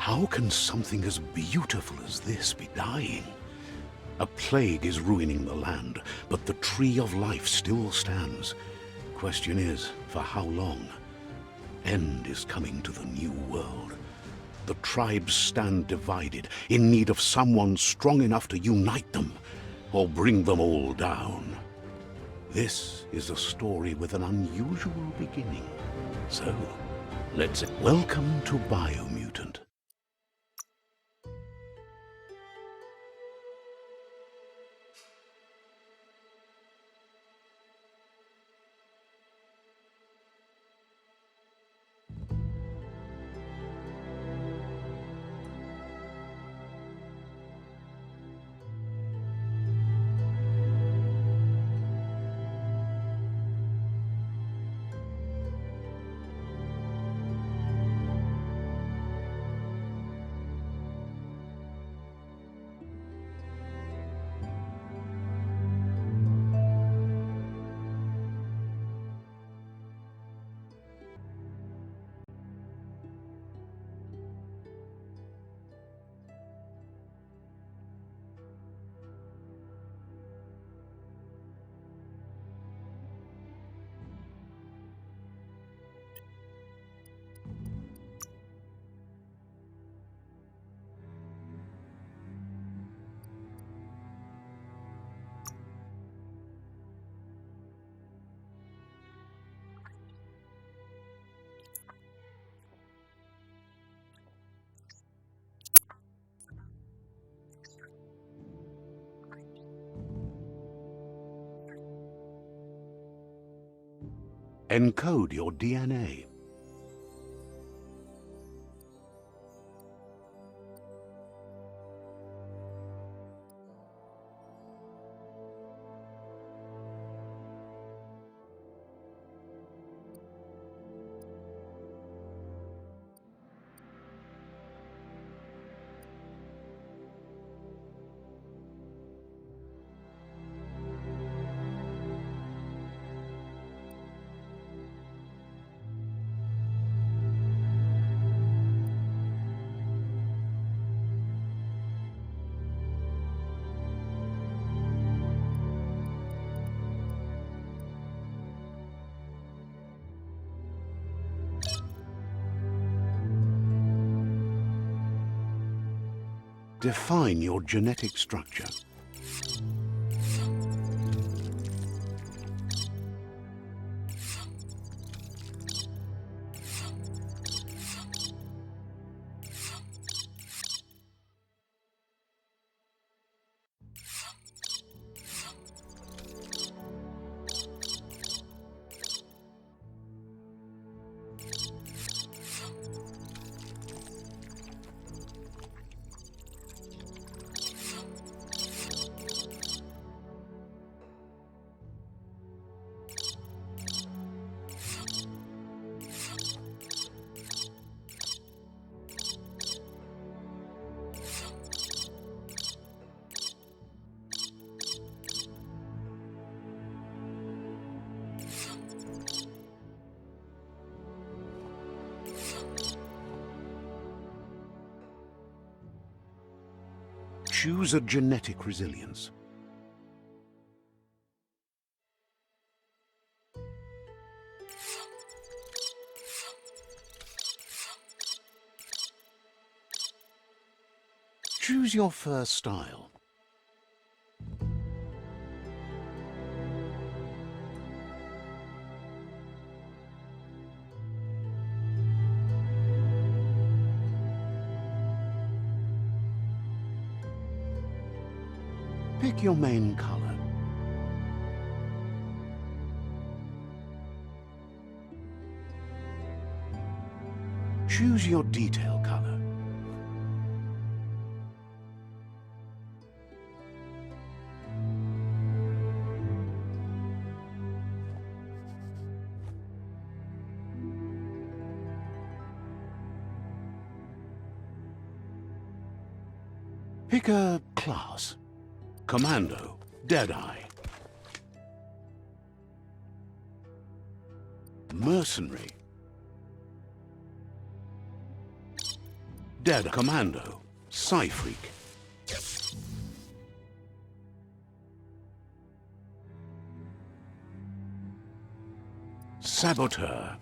How can something as beautiful as this be dying? A plague is ruining the land, but the tree of life still stands. Question is, for how long? End is coming to the new world. The tribes stand divided, in need of someone strong enough to unite them, or bring them all down. This is a story with an unusual beginning. So, welcome to Biomutant. Encode your DNA. Define your genetic structure. Choose a genetic resilience. Choose your first style. Pick your main color. Choose your detail color. Pick a class. Commando, Deadeye. Mercenary. Dead Commando. Psy-Freak. Saboteur.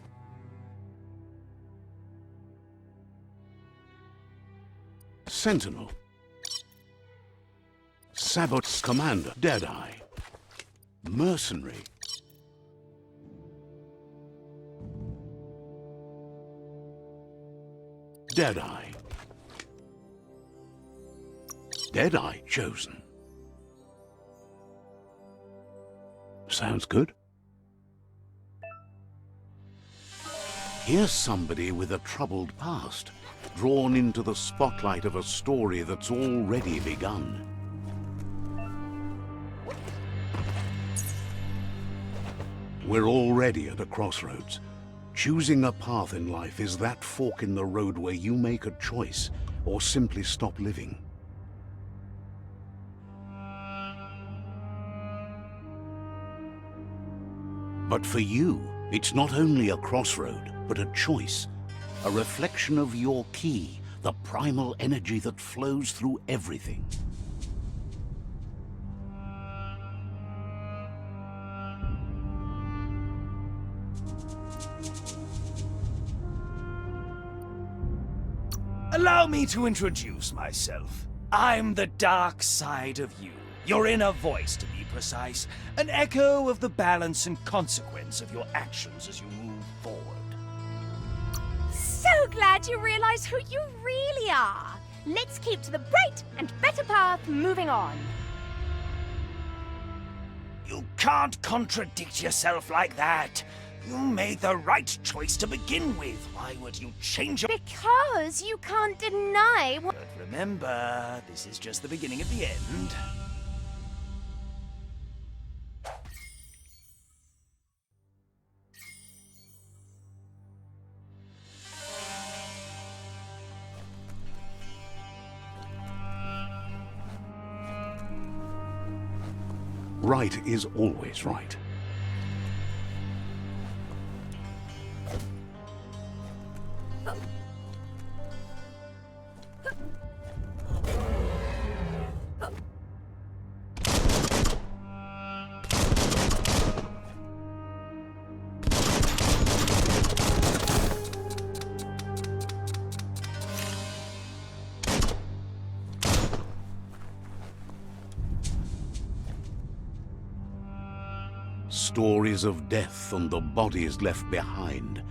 Sentinel. Sabot's Commander. Deadeye. Mercenary. Deadeye. Deadeye chosen. Sounds good. Here's somebody with a troubled past, drawn into the spotlight of a story that's already begun. We're already at a crossroads. Choosing a path in life is that fork in the road where you make a choice or simply stop living. But for you, it's not only a crossroad, but a choice, a reflection of your key, the primal energy that flows through everything. Allow me to introduce myself. I'm the dark side of you. Your inner voice, to be precise. An echo of the balance and consequence of your actions as you move forward. So glad you realize who you really are. Let's keep to the bright and better path moving on. You can't contradict yourself like that. You made the right choice to begin with. Why would you change your... Because you can't deny what... But remember, this is just the beginning of the end. Right is always right. Stories of death and the bodies left behind,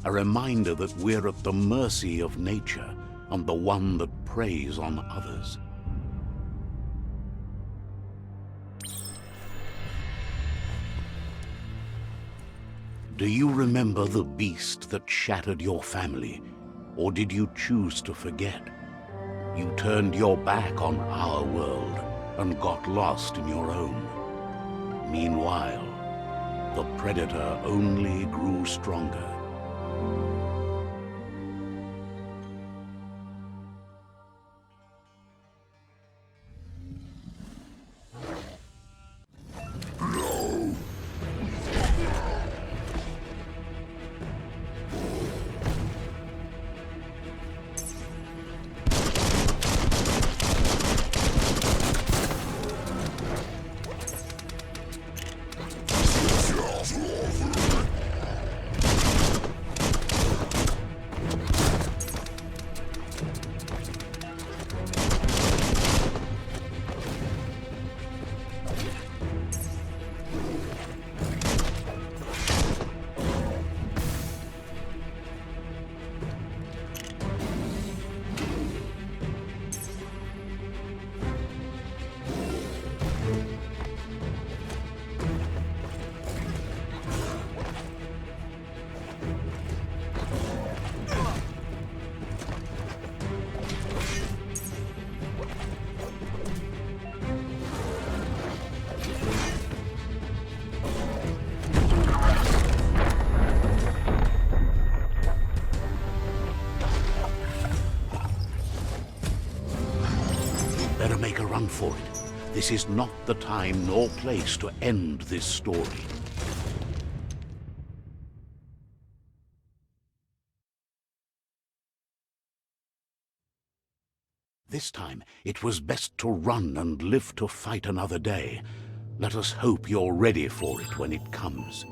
a reminder that we're at the mercy of nature and the one that preys on others. Do you remember the beast that shattered your family, or did you choose to forget? You turned your back on our world and got lost in your own. Meanwhile, the predator only grew stronger. Better make a run for it. This is not the time nor place to end this story. This time, it was best to run and live to fight another day. Let us hope you're ready for it when it comes.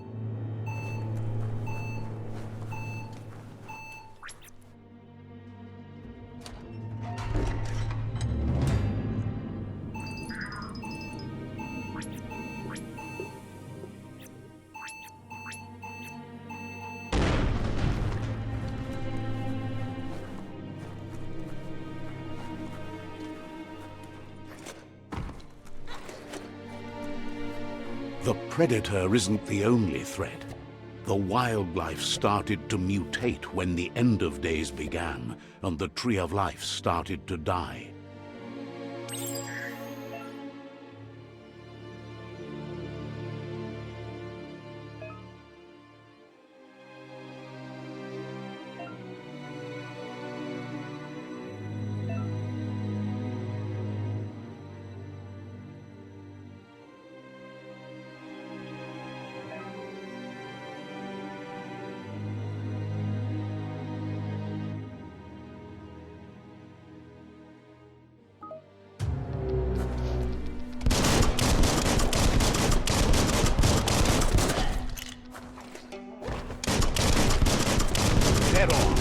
The predator isn't the only threat. The wildlife started to mutate when the end of days began, and the Tree of Life started to die. Head on.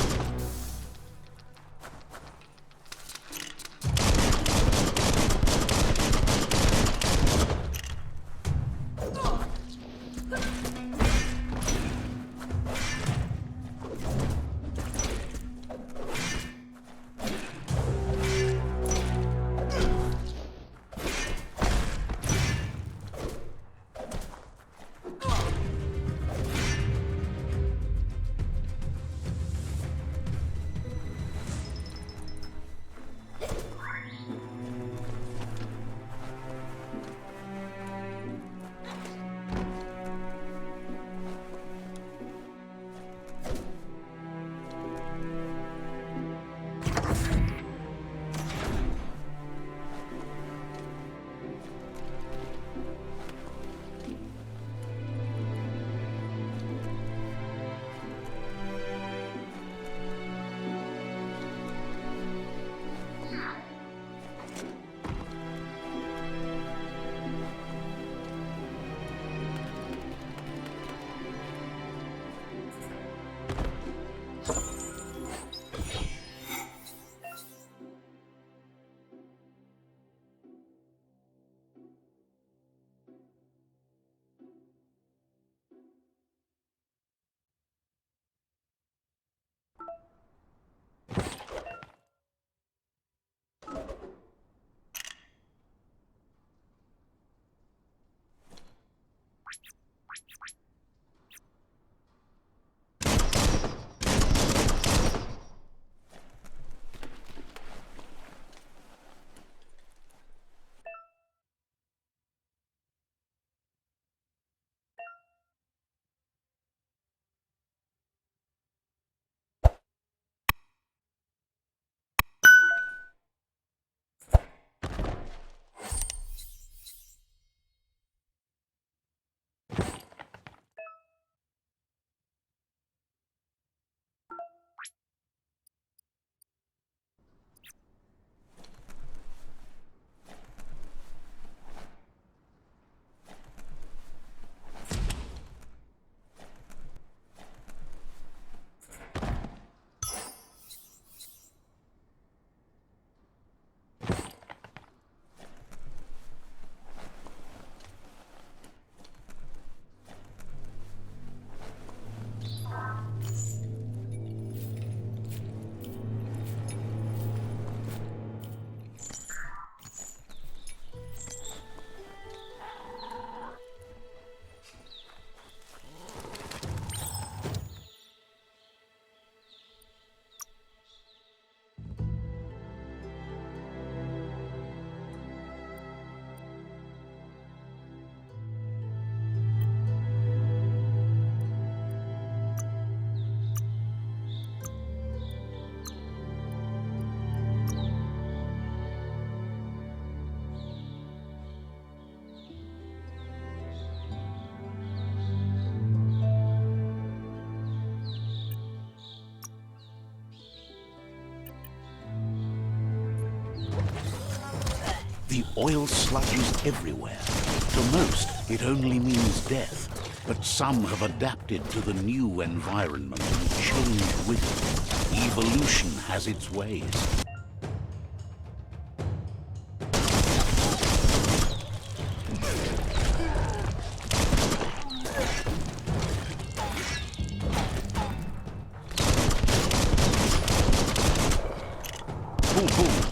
The oil sludges everywhere. To most, it only means death. But some have adapted to the new environment and changed with it. Evolution has its ways. Boom, boom.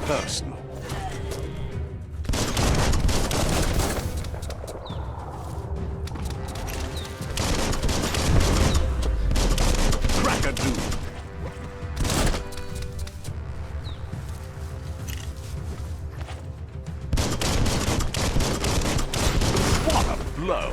Personal. Crack-a-doo. What a blow!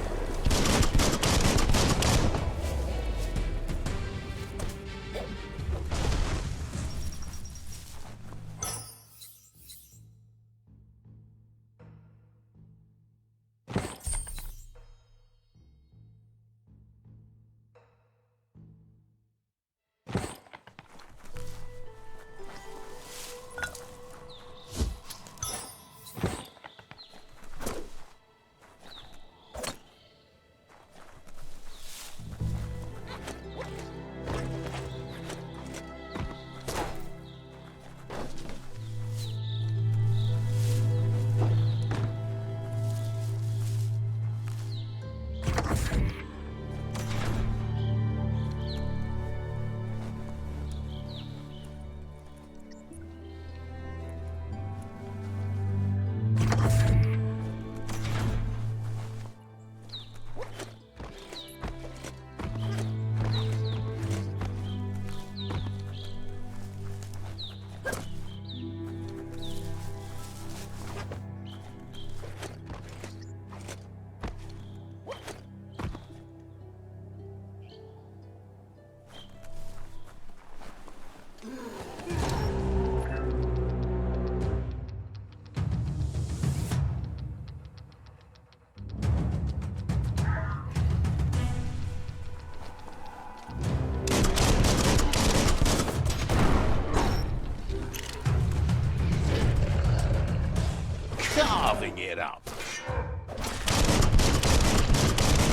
Carving it up.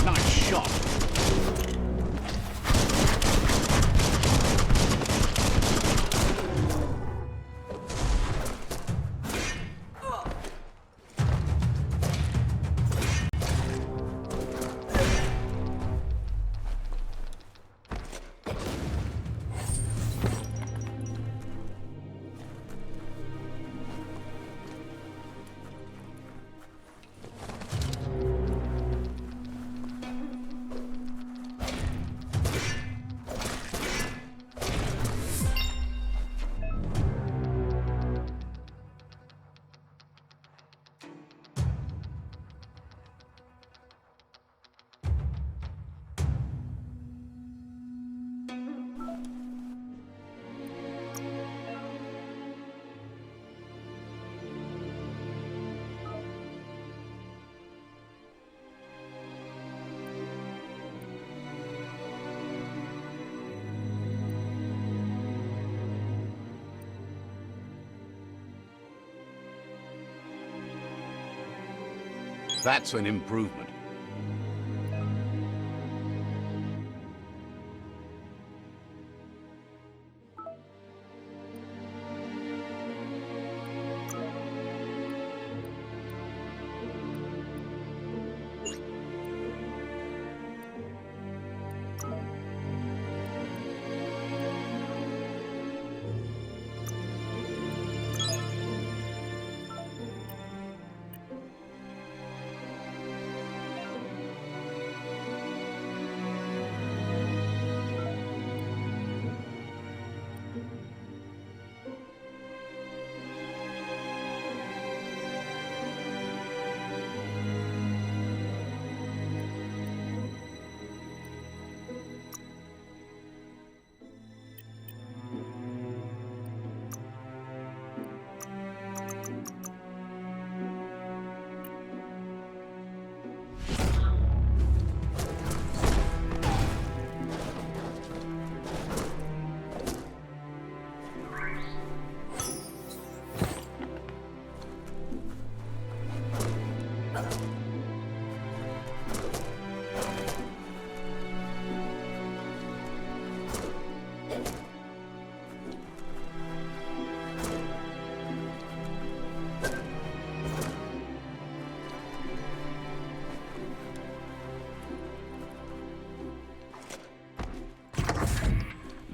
Nice shot. That's an improvement.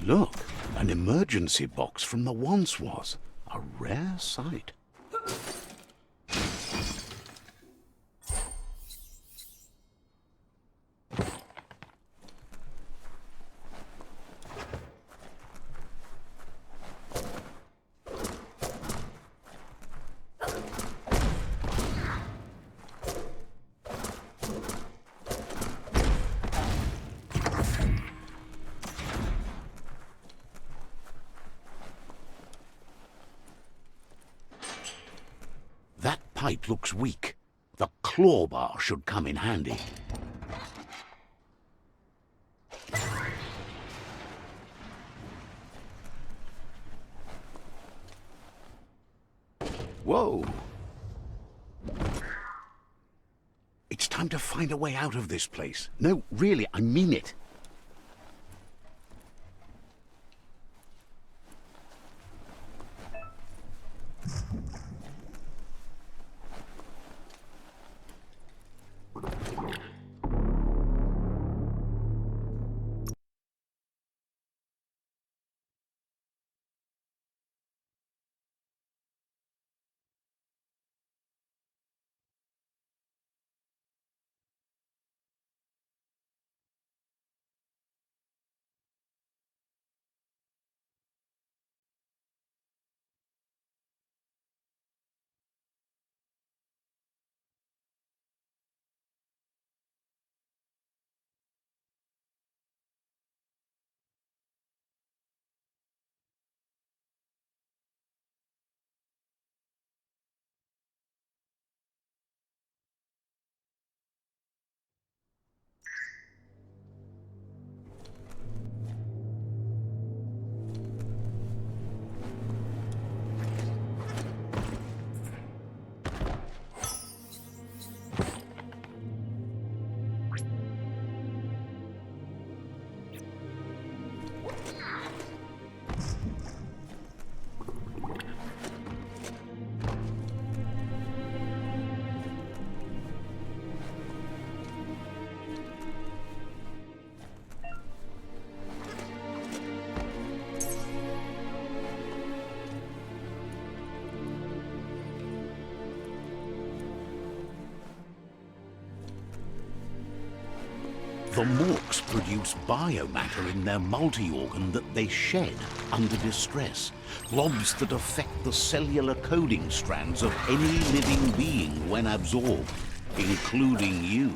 Look, an emergency box from the once was. A rare sight. That pipe looks weak. The claw bar should come in handy. Whoa! It's time to find a way out of this place. No, really, I mean it. The morks produce biomatter in their multi-organ that they shed under distress. Globs that affect the cellular coding strands of any living being when absorbed, including you.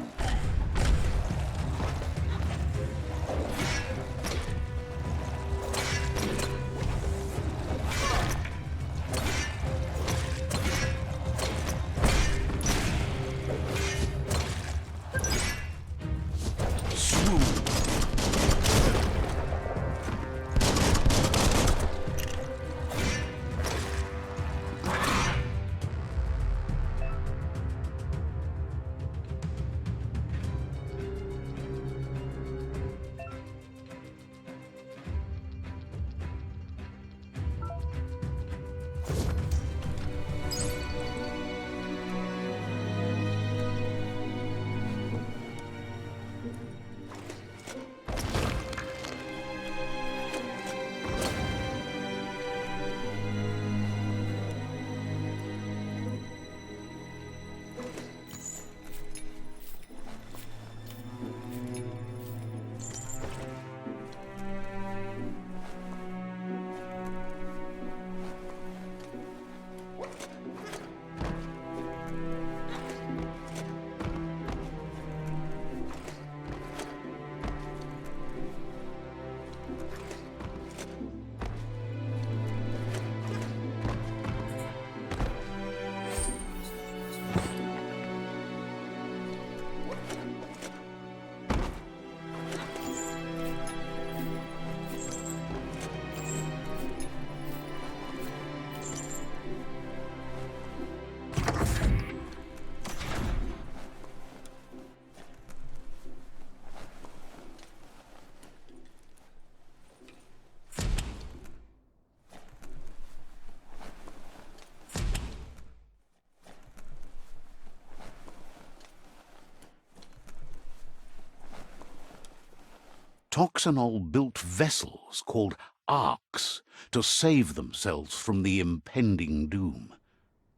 Toxanol built vessels called arks to save themselves from the impending doom.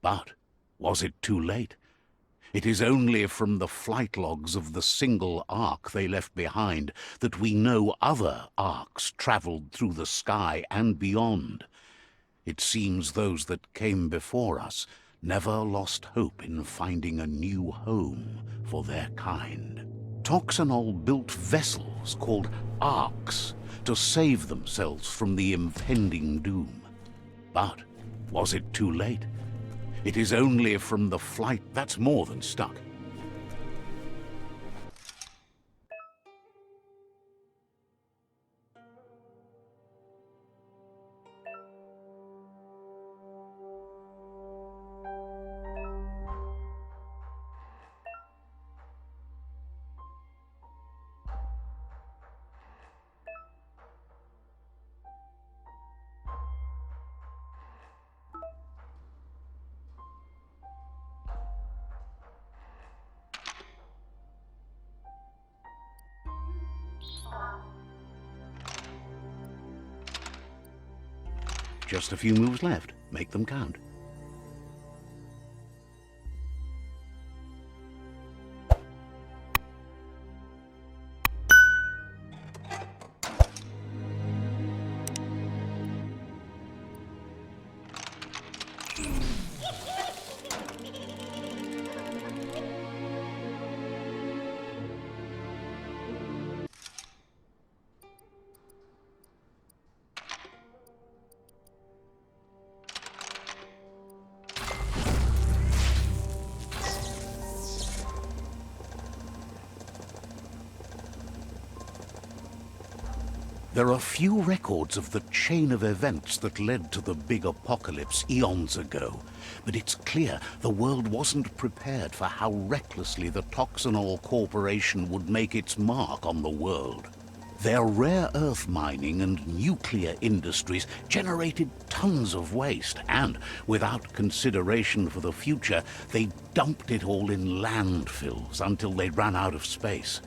But was it too late? It is only from the flight logs of the single ark they left behind that we know other arks travelled through the sky and beyond. It seems those that came before us never lost hope in finding a new home for their kind. Toxanol built vessels called arks to save themselves from the impending doom. But was it too late? It is only from the flight that's more than stuck. Just a few moves left. Make them count. There are few records of the chain of events that led to the big apocalypse eons ago, but it's clear the world wasn't prepared for how recklessly the Toxanol Corporation would make its mark on the world. Their rare earth mining and nuclear industries generated tons of waste, and without consideration for the future, they dumped it all in landfills until they ran out of space.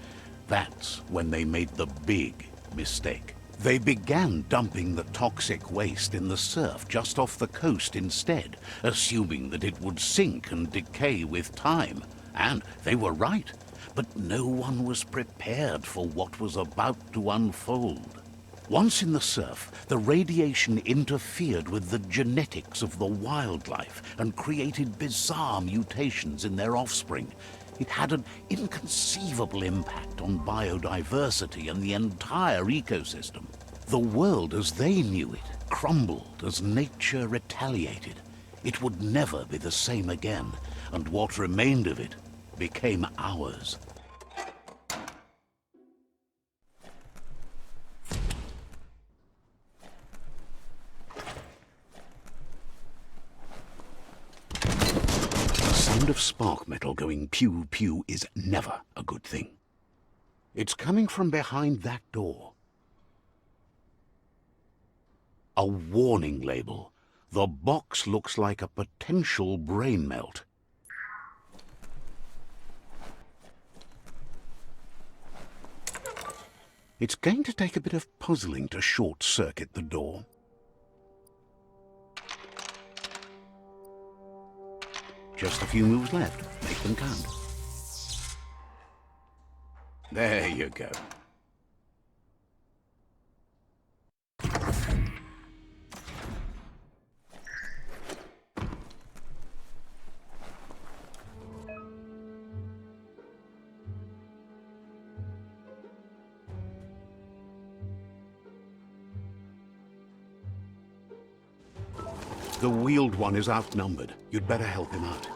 That's when they made the big mistake. They began dumping the toxic waste in the surf just off the coast instead, assuming that it would sink and decay with time. And they were right, but no one was prepared for what was about to unfold. Once in the surf, the radiation interfered with the genetics of the wildlife and created bizarre mutations in their offspring. It had an inconceivable impact on biodiversity and the entire ecosystem. The world as they knew it crumbled as nature retaliated. It would never be the same again, and what remained of it became ours. The sound of spark metal going pew-pew is never a good thing. It's coming from behind that door. A warning label. The box looks like a potential brain melt. It's going to take a bit of puzzling to short-circuit the door. Just a few moves left. Make them count. There you go. The wheeled one is outnumbered. You'd better help him out.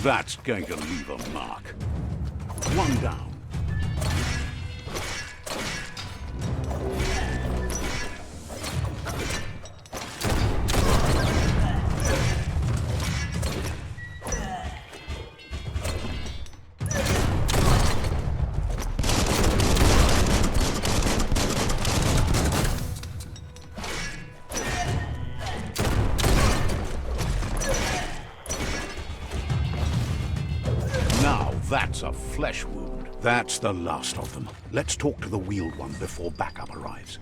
That's going to leave a mark. One down. that's a flesh wound. That's the last of them. Let's talk to the wheeled one before backup arrives.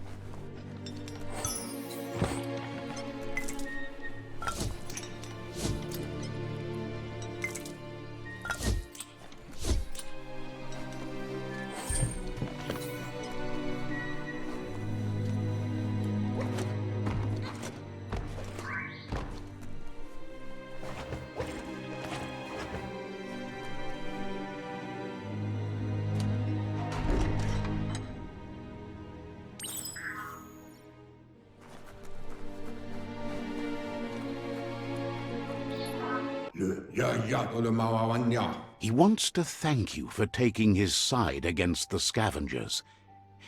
He wants to thank you for taking his side against the scavengers.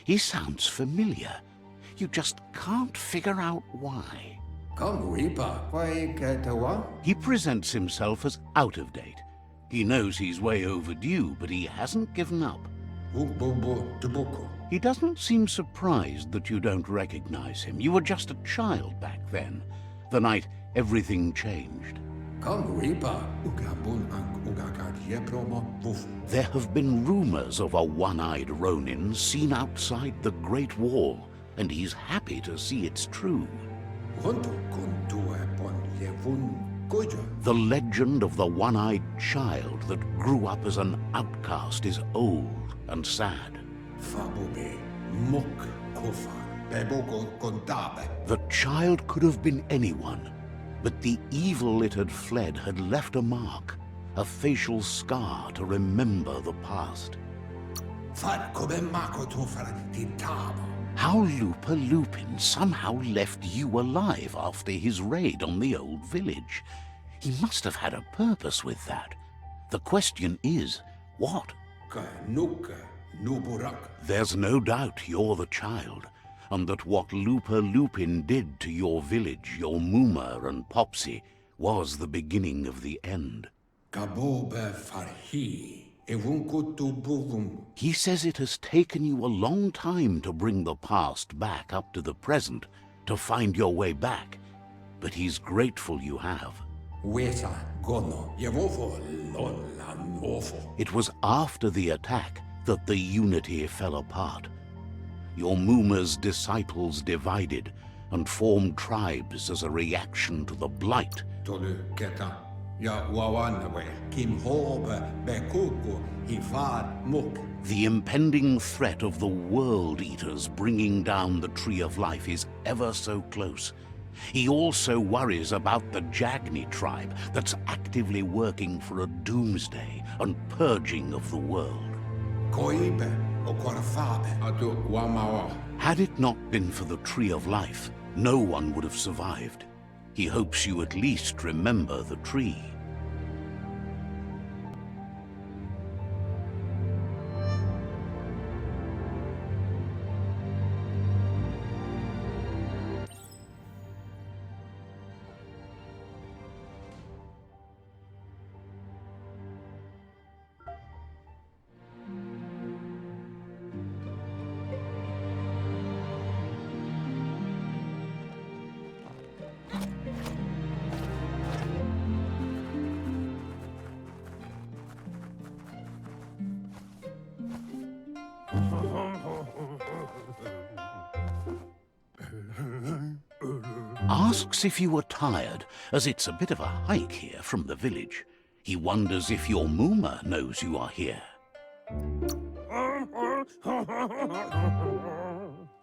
He sounds familiar. You just can't figure out why. He presents himself as out of date. He knows he's way overdue, but he hasn't given up. He doesn't seem surprised that you don't recognize him. You were just a child back then, the night everything changed. There have been rumors of a one-eyed Ronin seen outside the Great Wall, and he's happy to see it's true. The legend of the one-eyed child that grew up as an outcast is old and sad. The child could have been anyone, but the evil it had fled had left a mark, a facial scar to remember the past. How Lupa Lupin somehow left you alive after his raid on the old village. He must have had a purpose with that. The question is, what? There's no doubt you're the child, and that what Lupa Lupin did to your village, your Muma and Popsy, was the beginning of the end. He says it has taken you a long time to bring the past back up to the present, to find your way back, but he's grateful you have. It was after the attack that the unity fell apart. Your Muma's disciples divided and formed tribes as a reaction to the blight. The impending threat of the World Eaters bringing down the Tree of Life is ever so close. He also worries about the Jagni tribe that's actively working for a doomsday and purging of the world. Had it not been for the Tree of Life, no one would have survived. He hopes you at least remember the tree. Asks if you were tired, as it's a bit of a hike here from the village. He wonders if your Muma knows you are here.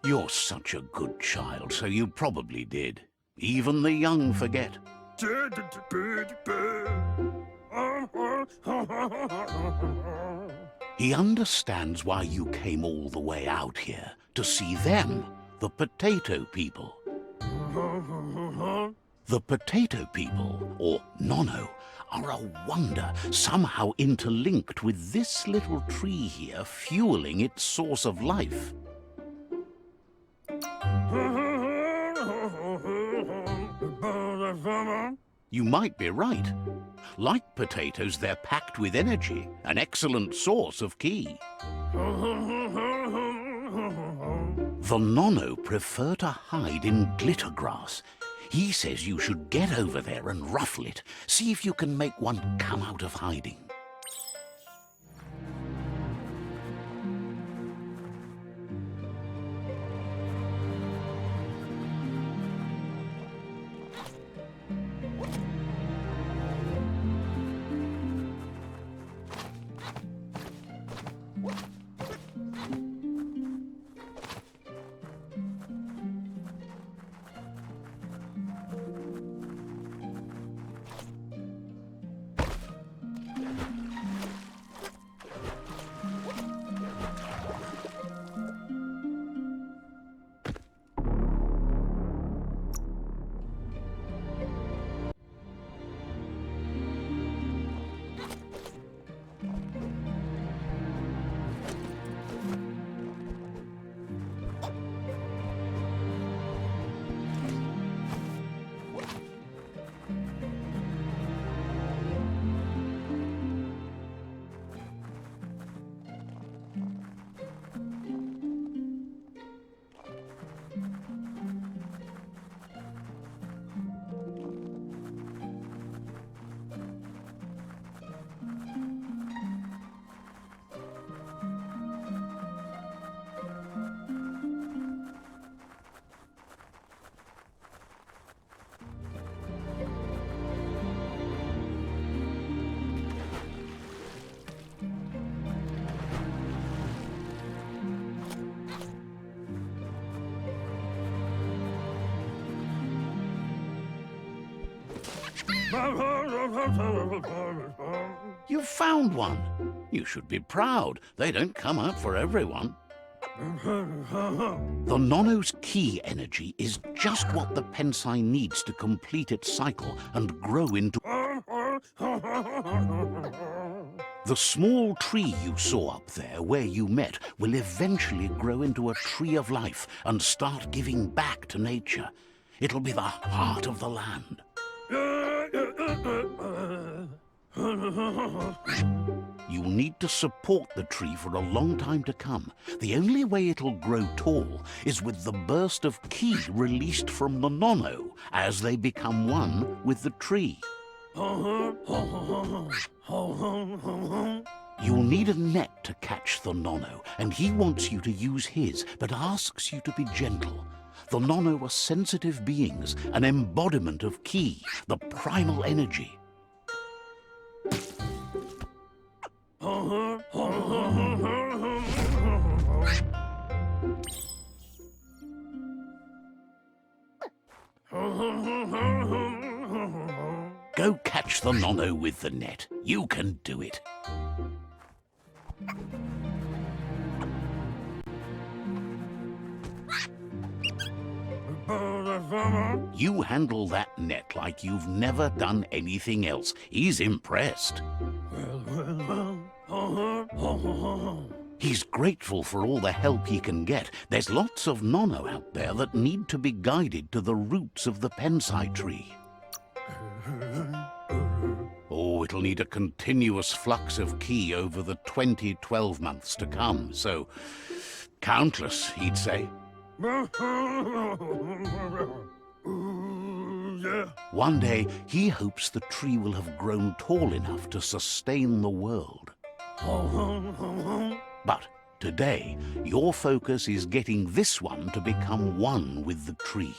You're such a good child, so you probably did. Even the young forget. He understands why you came all the way out here, to see them, the potato people. The potato people, or Nono, are a wonder, somehow interlinked with this little tree here fueling its source of life. You might be right. Like potatoes, they're packed with energy, an excellent source of ki. The Nono prefer to hide in glitter grass. He says you should get over there and ruffle it. See if you can make one come out of hiding. You've found one. You should be proud. They don't come out for everyone. The Nono's key energy is just what the Pensai needs to complete its cycle and grow into... The small tree you saw up there where you met will eventually grow into a tree of life and start giving back to nature. It'll be the heart of the land. You'll need to support the tree for a long time to come. The only way it'll grow tall is with the burst of ki released from the Nono as they become one with the tree. You'll need a net to catch the Nono, and he wants you to use his, but asks you to be gentle. The Nono are sensitive beings, an embodiment of ki, the primal energy. Go catch the Nono with the net. You can do it. You handle that net like you've never done anything else. He's impressed. He's grateful for all the help he can get. There's lots of Nono out there that need to be guided to the roots of the Pensai tree. Oh, it'll need a continuous flux of ki over the 12 months to come, so countless, he'd say. One day, he hopes the tree will have grown tall enough to sustain the world. But today, your focus is getting this one to become one with the tree.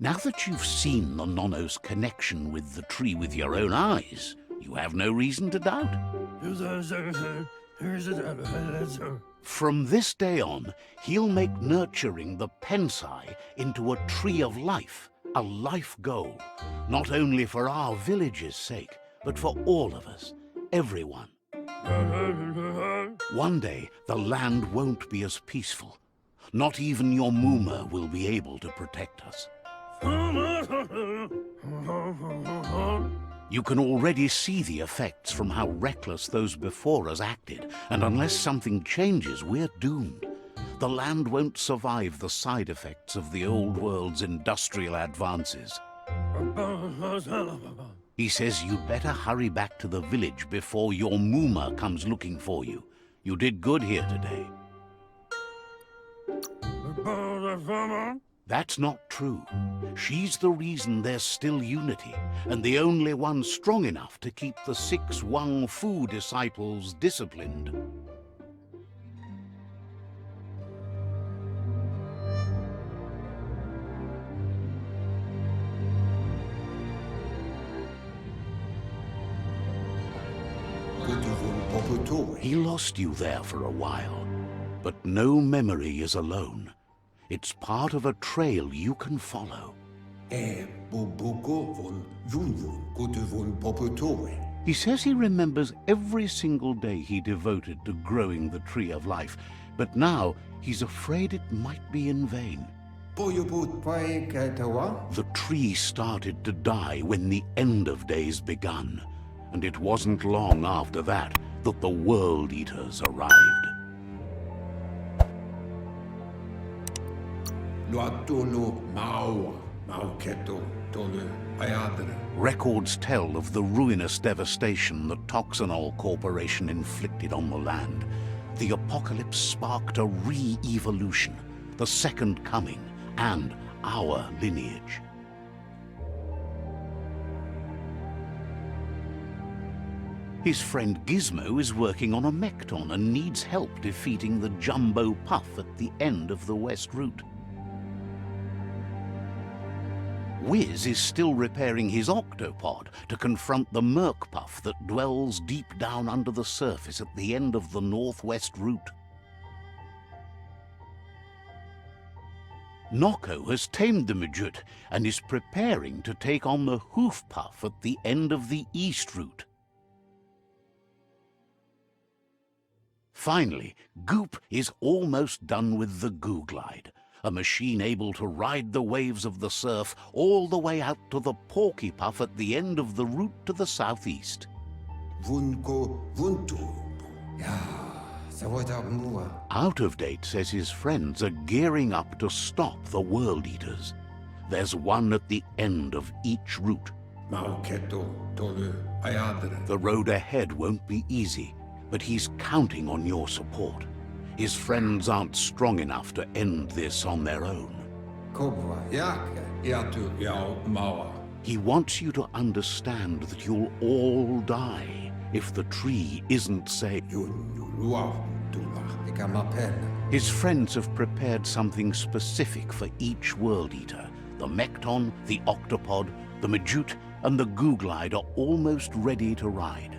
Now that you've seen the Nono's connection with the tree with your own eyes, you have no reason to doubt. From this day on, he'll make nurturing the Pensai into a tree of life, a life goal, not only for our village's sake, but for all of us, everyone. One day, the land won't be as peaceful. Not even your Muma will be able to protect us. You can already see the effects from how reckless those before us acted, and unless something changes, we're doomed. The land won't survive the side effects of the old world's industrial advances. He says you'd better hurry back to the village before your Muma comes looking for you. You did good here today. That's not true. She's the reason there's still unity, and the only one strong enough to keep the 6 Wang Fu disciples disciplined. He lost you there for a while, but no memory is alone. It's part of a trail you can follow. He says he remembers every single day he devoted to growing the Tree of Life, but now he's afraid it might be in vain. The tree started to die when the end of days begun, and it wasn't long after that that the World Eaters arrived. Records tell of the ruinous devastation the Toxanol Corporation inflicted on the land. The apocalypse sparked a re-evolution, the second coming, and our lineage. His friend Gizmo is working on a Mekton and needs help defeating the Jumbo Puff at the end of the West Route. Wiz is still repairing his octopod to confront the Merc Puff that dwells deep down under the surface at the end of the Northwest Route. Nocco has tamed the Midget and is preparing to take on the Hoof Puff at the end of the East Route. Finally, Goop is almost done with the Goo Glide, a machine able to ride the waves of the surf all the way out to the Porky Puff at the end of the route to the southeast. Out of Date says his friends are gearing up to stop the World Eaters. There's one at the end of each route. The road ahead won't be easy, but he's counting on your support. His friends aren't strong enough to end this on their own. He wants you to understand that you'll all die if the tree isn't saved. His friends have prepared something specific for each World Eater. The Mekton, the Octopod, the Majute, and the Goo Glide are almost ready to ride.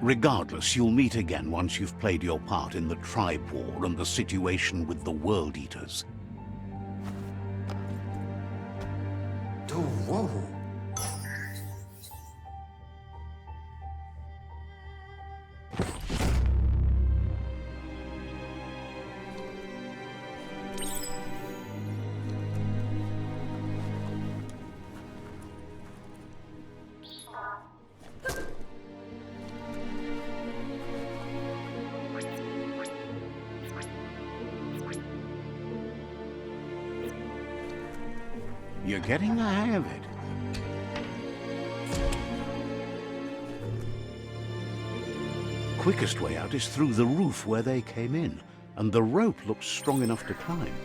Regardless, you'll meet again once you've played your part in the tribe war and the situation with the World Eaters. You're getting the hang of it. Quickest way out is through the roof where they came in, and the rope looks strong enough to climb.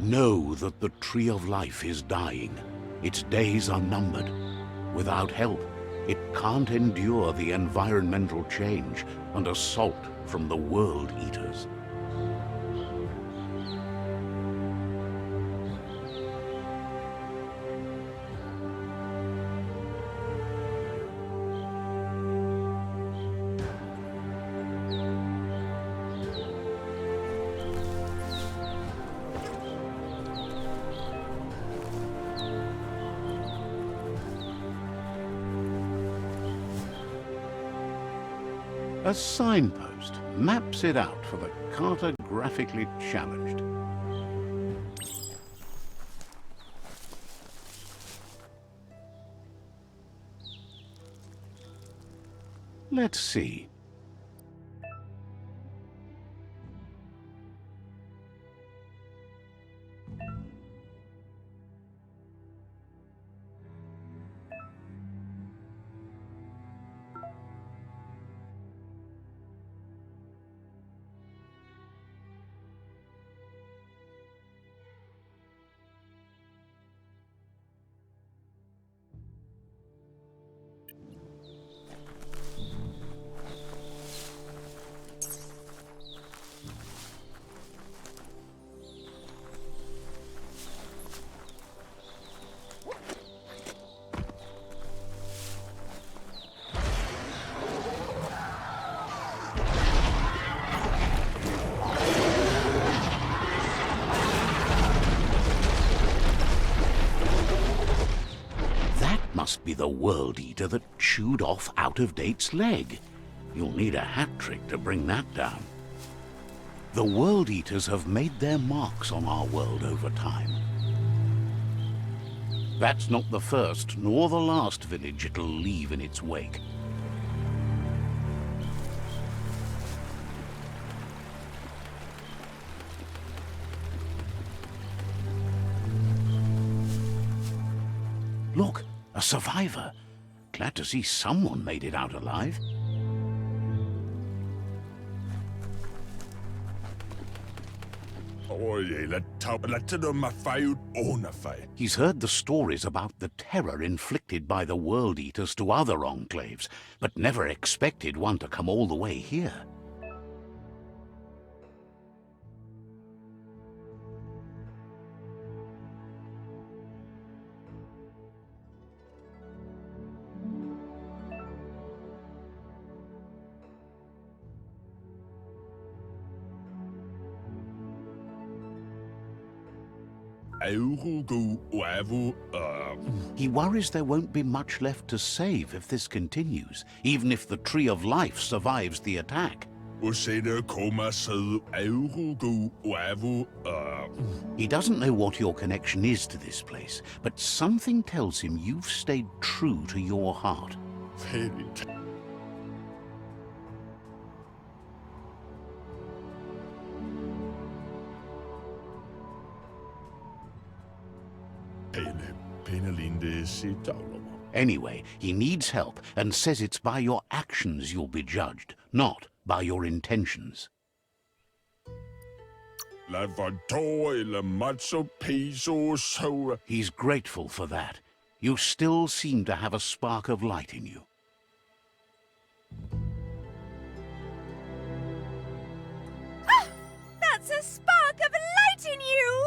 Know that the Tree of Life is dying. Its days are numbered. Without help, it can't endure the environmental change and assault from the World Eaters. A signpost maps it out for the cartographically challenged. Let's see. must be the World Eater that chewed off Out-of-Date's leg. You'll need a hat trick to bring that down. The World Eaters have made their marks on our world over time. That's not the first nor the last village it'll leave in its wake. Look, a survivor. Glad to see someone made it out alive. He's heard the stories about the terror inflicted by the World Eaters to other enclaves, but never expected one to come all the way here. He worries there won't be much left to save if this continues, even if the Tree of Life survives the attack. He doesn't know what your connection is to this place, but something tells him you've stayed true to your heart. Anyway, he needs help and says it's by your actions you'll be judged, not by your intentions. He's grateful for that. You still seem to have a spark of light in you. That's a spark of light in you!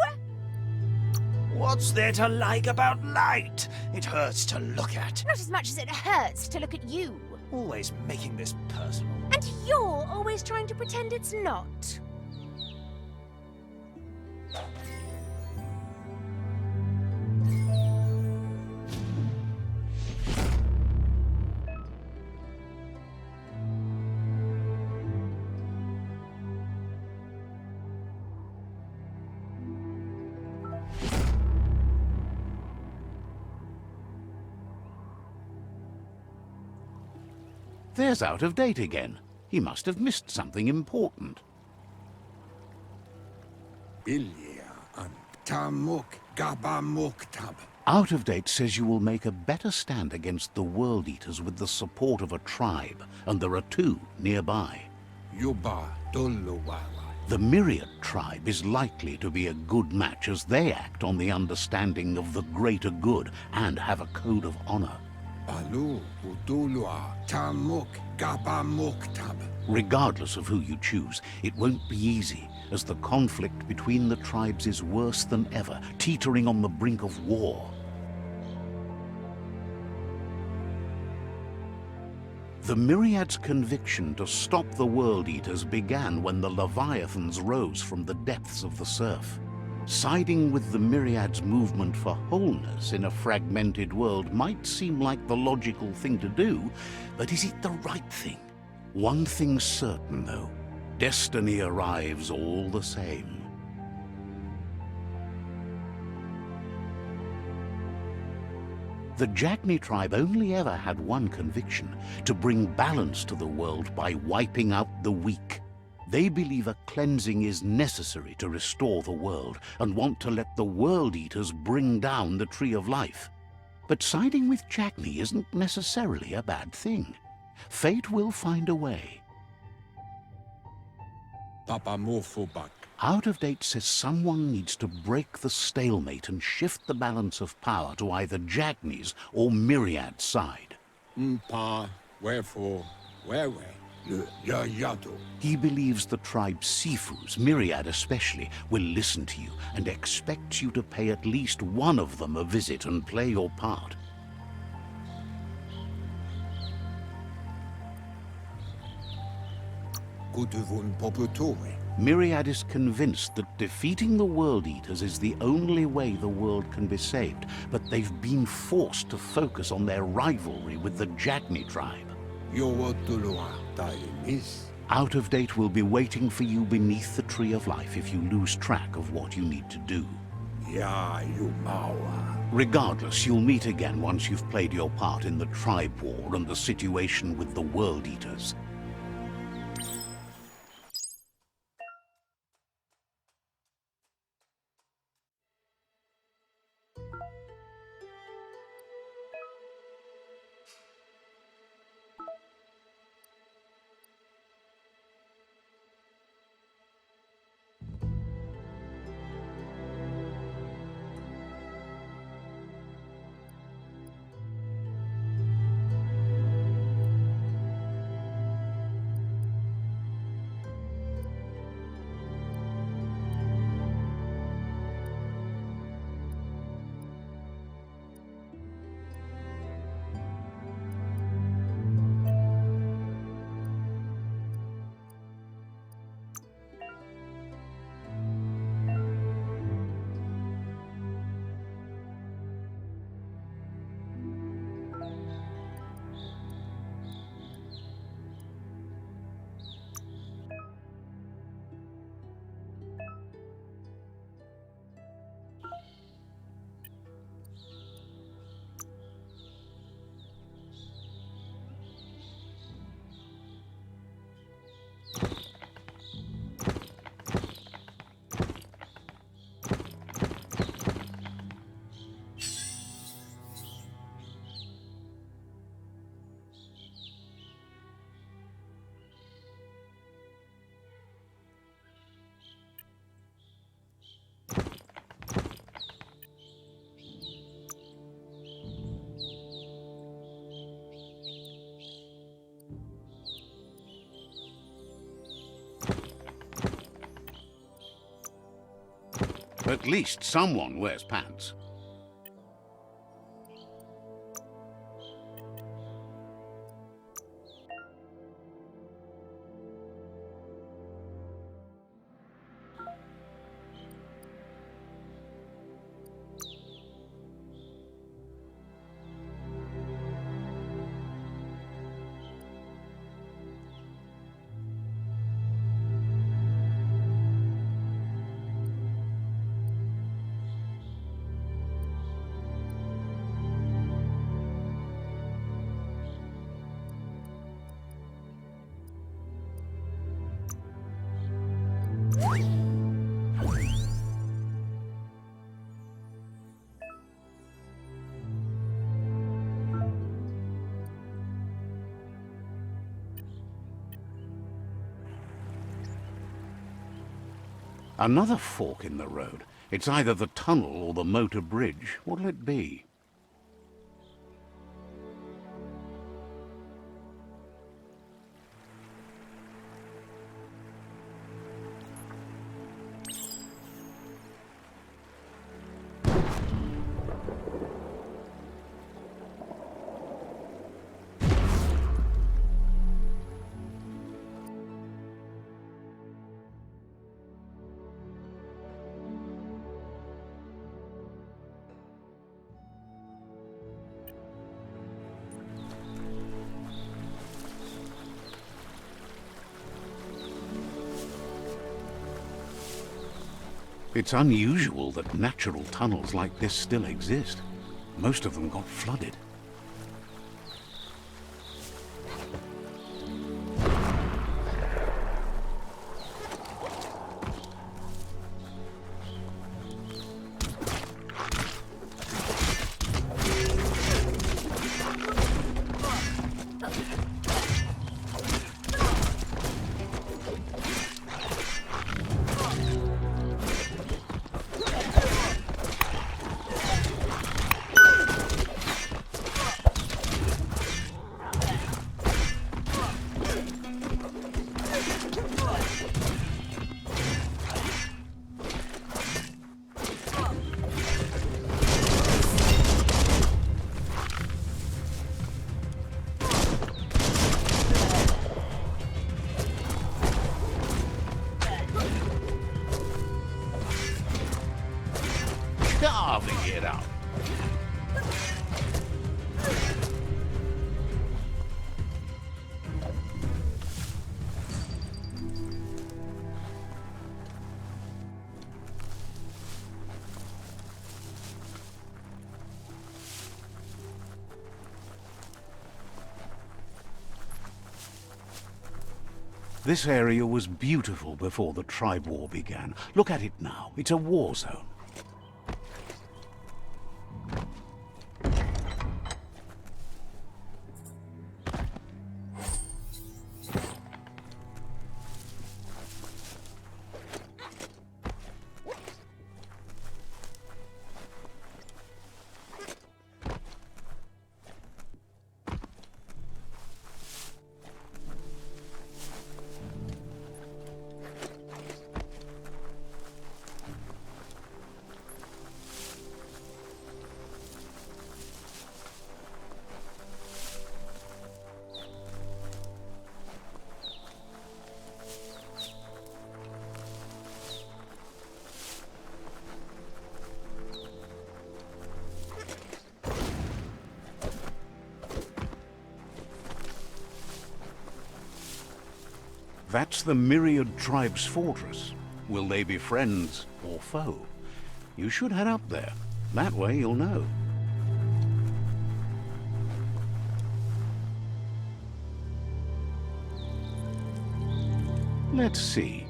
What's there to like about light? It hurts to look at. Not as much as it hurts to look at you. Always making this personal. And you're always trying to pretend it's not. There's Out-of-Date again. He must have missed something important. Out-of-Date says you will make a better stand against the World Eaters with the support of a tribe, and there are two nearby. The Myriad tribe is likely to be a good match as they act on the understanding of the greater good and have a code of honor. Regardless of who you choose, it won't be easy, as the conflict between the tribes is worse than ever, teetering on the brink of war. The Myriad's conviction to stop the World Eaters began when the Leviathans rose from the depths of the surf. Siding with the Myriad's movement for wholeness in a fragmented world might seem like the logical thing to do, but is it the right thing? One thing's certain, though. Destiny arrives all the same. The Jagni tribe only ever had one conviction: to bring balance to the world by wiping out the weak. They believe a cleansing is necessary to restore the world, and want to let the World Eaters bring down the Tree of Life. But siding with Jagni isn't necessarily a bad thing. Fate will find a way. Out-of-Date says someone needs to break the stalemate and shift the balance of power to either Jagni's or Myriad's side. Wherefore, whereway? He believes the tribe's Sifus, Myriad especially, will listen to you and expects you to pay at least one of them a visit and play your part. Myriad is convinced that defeating the World Eaters is the only way the world can be saved, but they've been forced to focus on their rivalry with the Jagni tribe. Out of Date will be waiting for you beneath the Tree of Life if you lose track of what you need to do. Regardless, you'll meet again once you've played your part in the tribe war and the situation with the World Eaters. At least someone wears pants. Another fork in the road. It's either the tunnel or the motor bridge. What'll it be? It's unusual that natural tunnels like this still exist. Most of them got flooded. carving it up. This area was beautiful before the tribe war began. Look at it now. It's a war zone. That's the Myriad Tribe's fortress. Will they be friends or foe? You should head up there. That way you'll know. Let's see.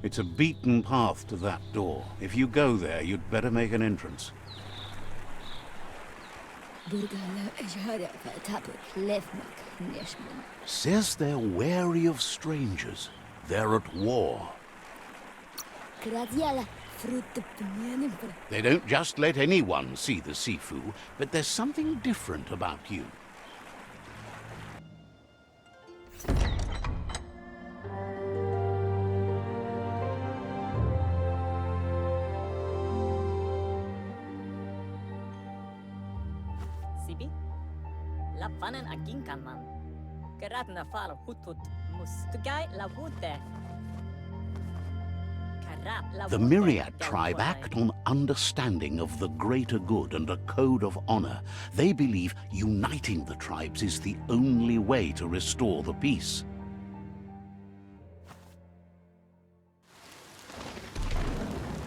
It's a beaten path to that door. If you go there, you'd better make an entrance. Says they're wary of strangers. They're at war. They don't just let anyone see the Sifu, but there's something different about you. The Myriad tribe act on understanding of the greater good and a code of honor. They believe uniting the tribes is the only way to restore the peace.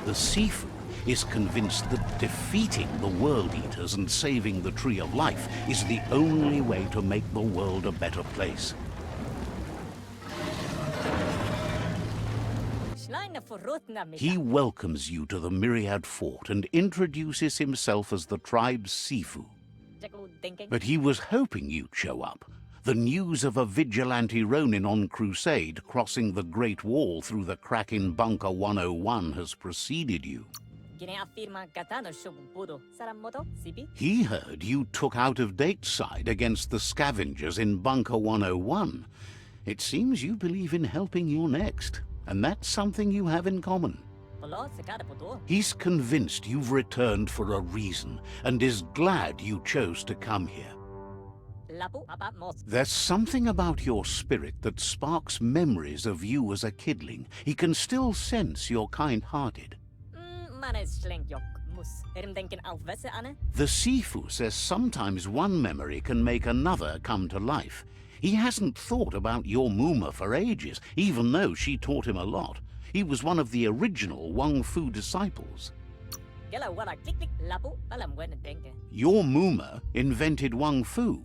The Sifu is convinced that defeating the World Eaters and saving the Tree of Life is the only way to make the world a better place. He welcomes you to the Myriad Fort and introduces himself as the tribe's Sifu. But he was hoping you'd show up. The news of a vigilante Ronin on crusade crossing the Great Wall through the crack in Bunker 101 has preceded you. He heard you took out-of-date side against the scavengers in Bunker 101. It seems you believe in helping your next, and that's something you have in common. He's convinced you've returned for a reason, and is glad you chose to come here. There's something about your spirit that sparks memories of you as a kidling. He can still sense you're kind-hearted. The Sifu says sometimes one memory can make another come to life. He hasn't thought about your Muma for ages, even though she taught him a lot. He was one of the original Wang Fu disciples. Your Muma invented Wang Fu.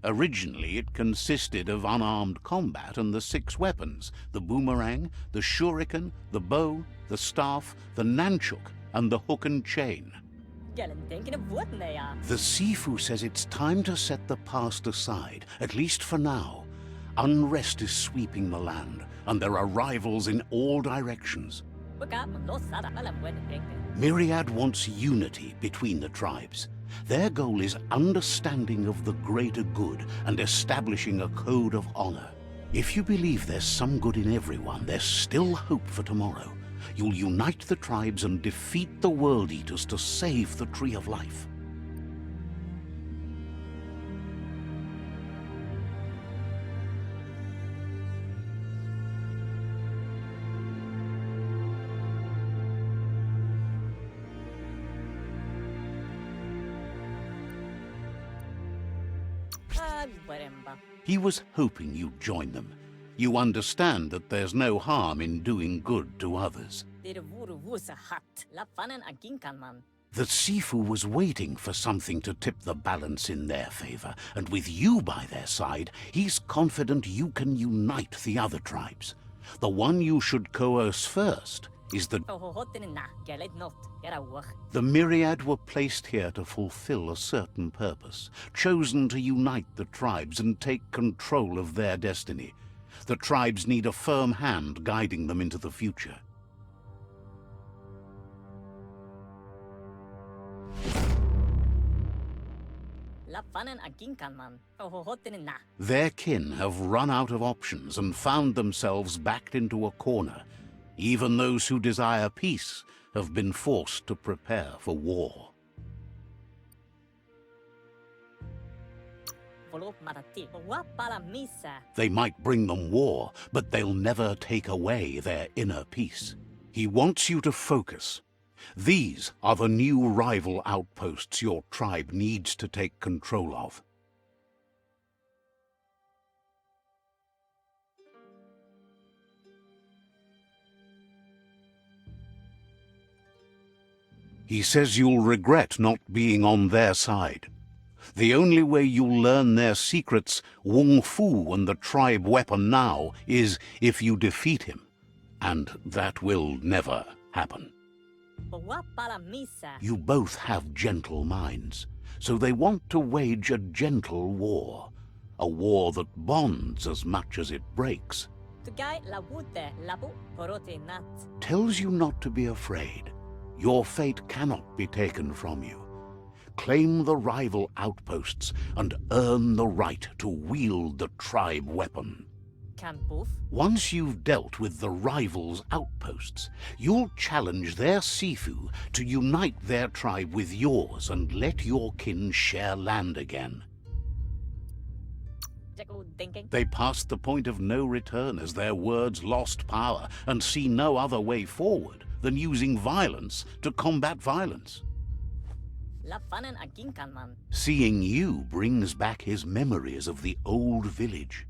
Originally, it consisted of unarmed combat and the 6 weapons: the boomerang, the shuriken, the bow, the staff, the nunchuk, and the hook and chain. The Sifu says it's time to set the past aside, at least for now. Unrest is sweeping the land, and there are rivals in all directions. Myriad wants unity between the tribes. Their goal is understanding of the greater good and establishing a code of honor. If you believe there's some good in everyone, there's still hope for tomorrow. you'll unite the tribes and defeat the World Eaters to save the Tree of Life. He was hoping you'd join them. You understand that there's no harm in doing good to others. The Sifu was waiting for something to tip the balance in their favor, and with you by their side, he's confident you can unite the other tribes. The one you should coerce first is the myriad were placed here to fulfill a certain purpose, chosen to unite the tribes and take control of their destiny. The tribes need a firm hand guiding them into the future. Their kin have run out of options and found themselves backed into a corner. Even those who desire peace have been forced to prepare for war. They might bring them war, but they'll never take away their inner peace. He wants you to focus. These are the new rival outposts your tribe needs to take control of. He says you'll regret not being on their side. The only way you'll learn their secrets, Wung Fu and the tribe weapon now, is if you defeat him. And that will never happen. You both have gentle minds, so they want to wage a gentle war. A war that bonds as much as it breaks. Tells you not to be afraid. Your fate cannot be taken from you. Claim the rival outposts and earn the right to wield the tribe weapon. Once you've dealt with the rivals' outposts, you'll challenge their Sifu to unite their tribe with yours and let your kin share land again. They passed the point of no return as their words lost power and see no other way forward than using violence to combat violence. Seeing you brings back his memories of the old village.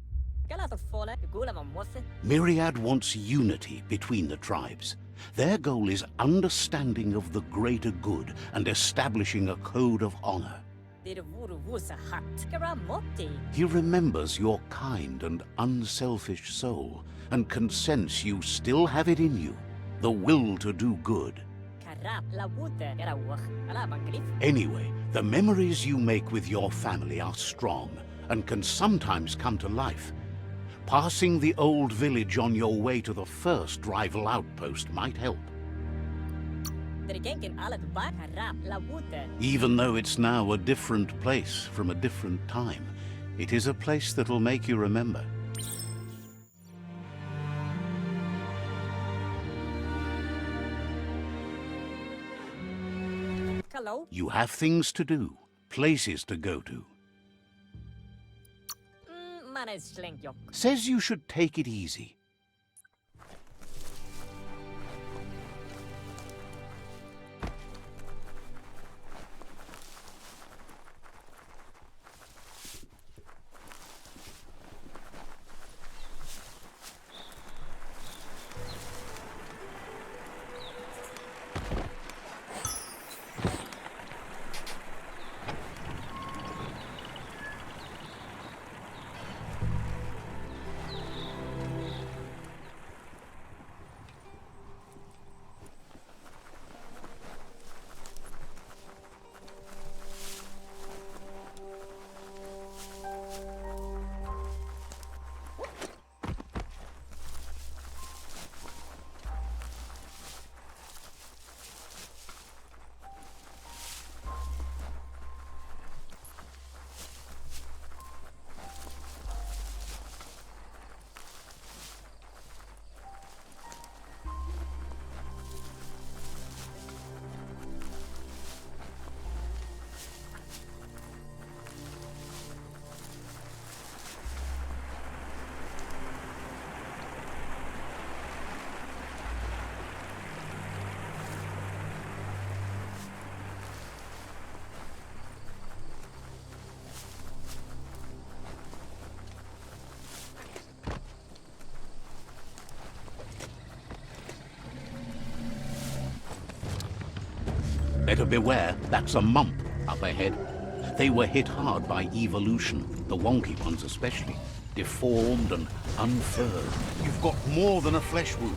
Myriad wants unity between the tribes. Their goal is understanding of the greater good and establishing a code of honor. He remembers your kind and unselfish soul and can sense you still have it in you, the will to do good. Anyway, the memories you make with your family are strong and can sometimes come to life. Passing the old village on your way to the first rival outpost might help. Even though it's now a different place from a different time, it is a place that'll make you remember. Hello? You have things to do, places to go to. Says you should take it easy. Better beware, that's a mump up ahead. They were hit hard by evolution, the wonky ones especially. Deformed and unfurred. You've got more than a flesh wound.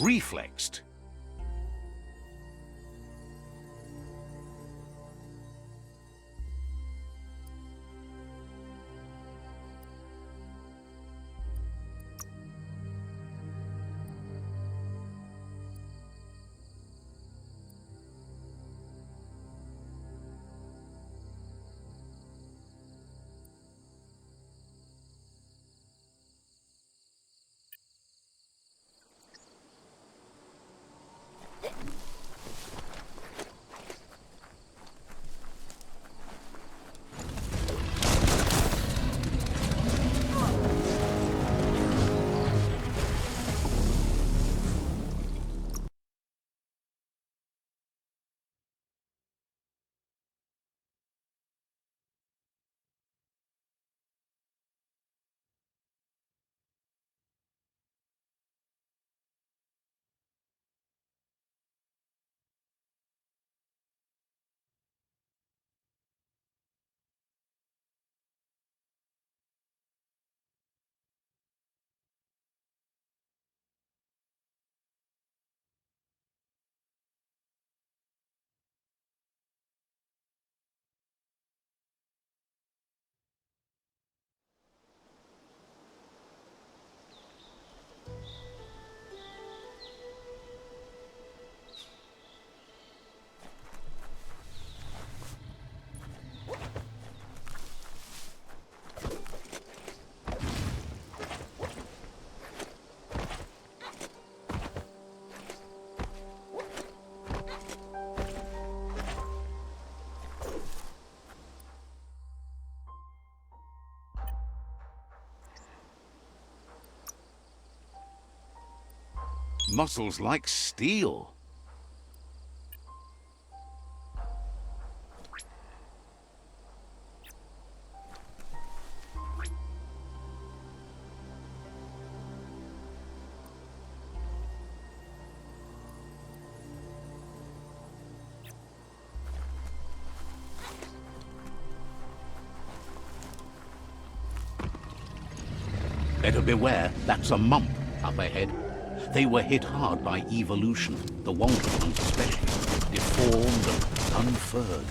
Reflexed. Muscles like steel. Better beware, that's a mump up ahead. They were hit hard by evolution, the wonky ones especially, deformed and unfurred.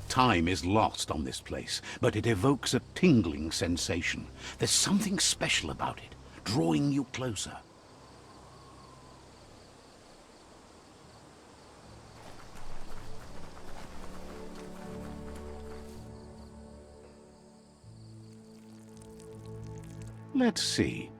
Time is lost on this place, but it evokes a tingling sensation. There's something special about it, drawing you closer. Let's see.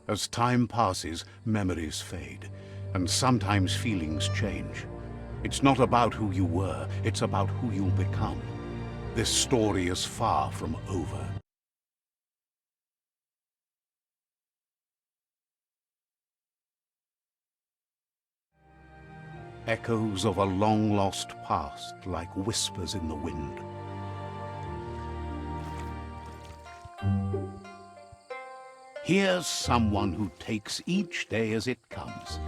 As time passes, memories fade, and sometimes feelings change. It's not about who you were, it's about who you'll become. This story is far from over. Echoes of a long-lost past, like whispers in the wind. Here's someone who takes each day as it comes.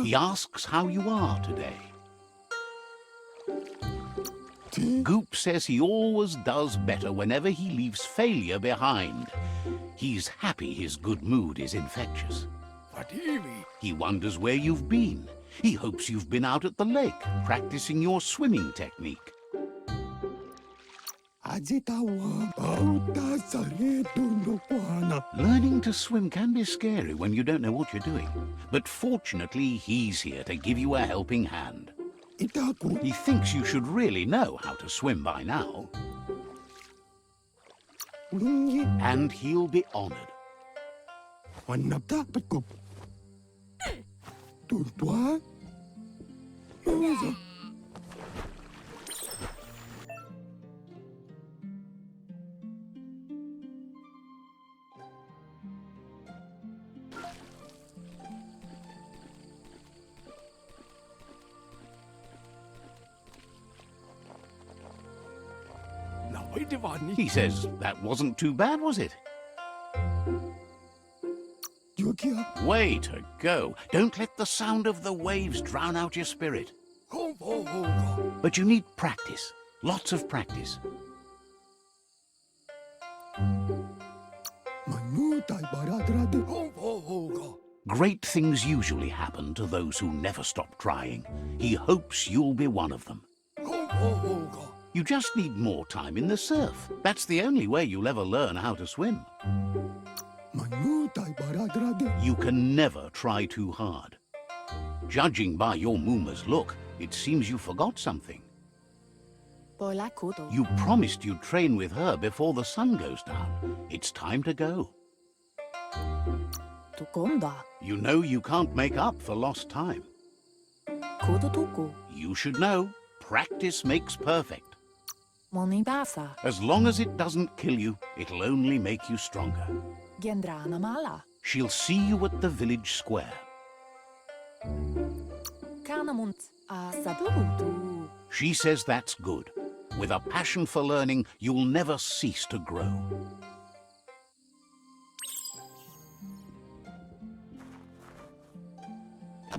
He asks how you are today. Goop says he always does better whenever he leaves failure behind. He's happy his good mood is infectious. He wonders where you've been. He hopes you've been out at the lake, practicing your swimming technique. Learning to swim can be scary when you don't know what you're doing. But fortunately, he's here to give you a helping hand. He thinks you should really know how to swim by now. And he'll be honored. He says, that wasn't too bad, was it? Way to go. Don't let the sound of the waves drown out your spirit. But you need practice. Lots of practice. Great things usually happen to those who never stop trying. He hopes you'll be one of them. You just need more time in the surf. That's the only way you'll ever learn how to swim. You can never try too hard. Judging by your Mooma's look, it seems you forgot something. You promised you'd train with her before the sun goes down. It's time to go. You know you can't make up for lost time. You should know, practice makes perfect. As long as it doesn't kill you, it'll only make you stronger. She'll see you at the village square. She says that's good. With a passion for learning, you'll never cease to grow.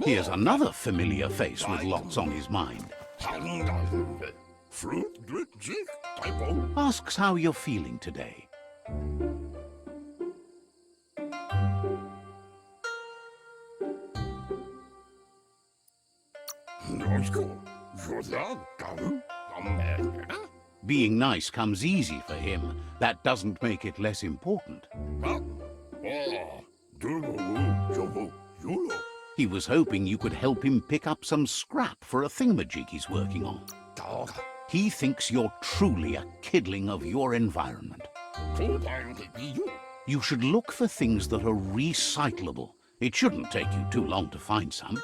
Here's another familiar face with lots on his mind. Asks how you're feeling today. Being nice comes easy for him. That doesn't make it less important. He was hoping you could help him pick up some scrap for a thingamajig he's working on. He thinks you're truly a kidling of your environment. You should look for things that are recyclable. It shouldn't take you too long to find some.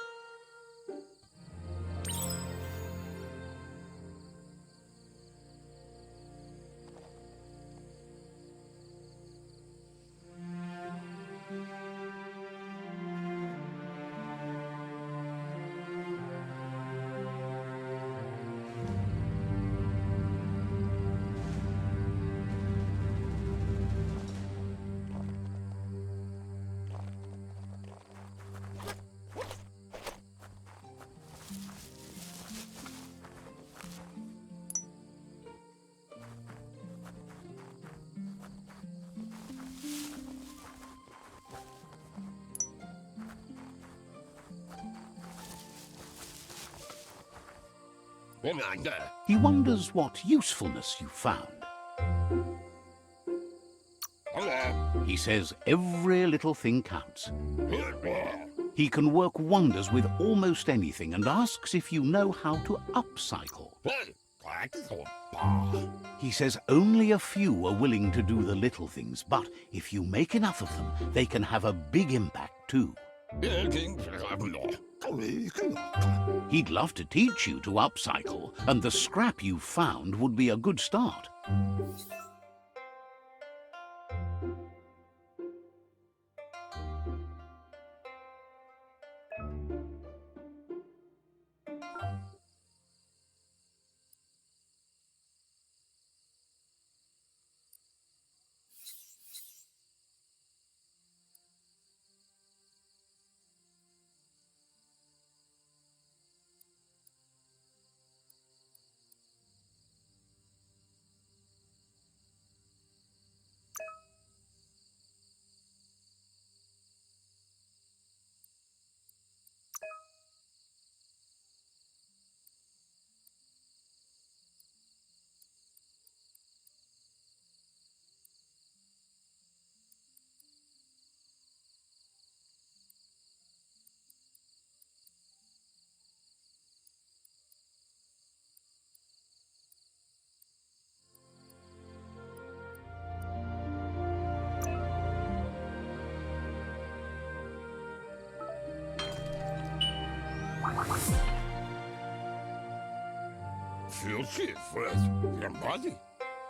He wonders what usefulness you found. He says every little thing counts. He can work wonders with almost anything and asks if you know how to upcycle. He says only a few are willing to do the little things, but if you make enough of them, they can have a big impact too. He'd love to teach you to upcycle, and the scrap you found would be a good start.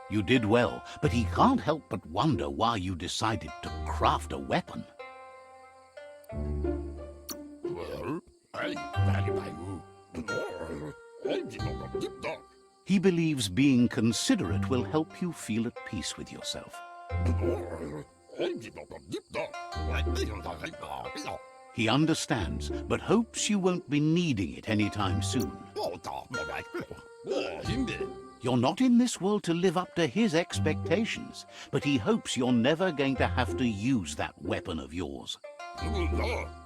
You did well, but he can't help but wonder why you decided to craft a weapon. He believes being considerate will help you feel at peace with yourself. He understands, but hopes you won't be needing it anytime soon. You're not in this world to live up to his expectations, but he hopes you're never going to have to use that weapon of yours.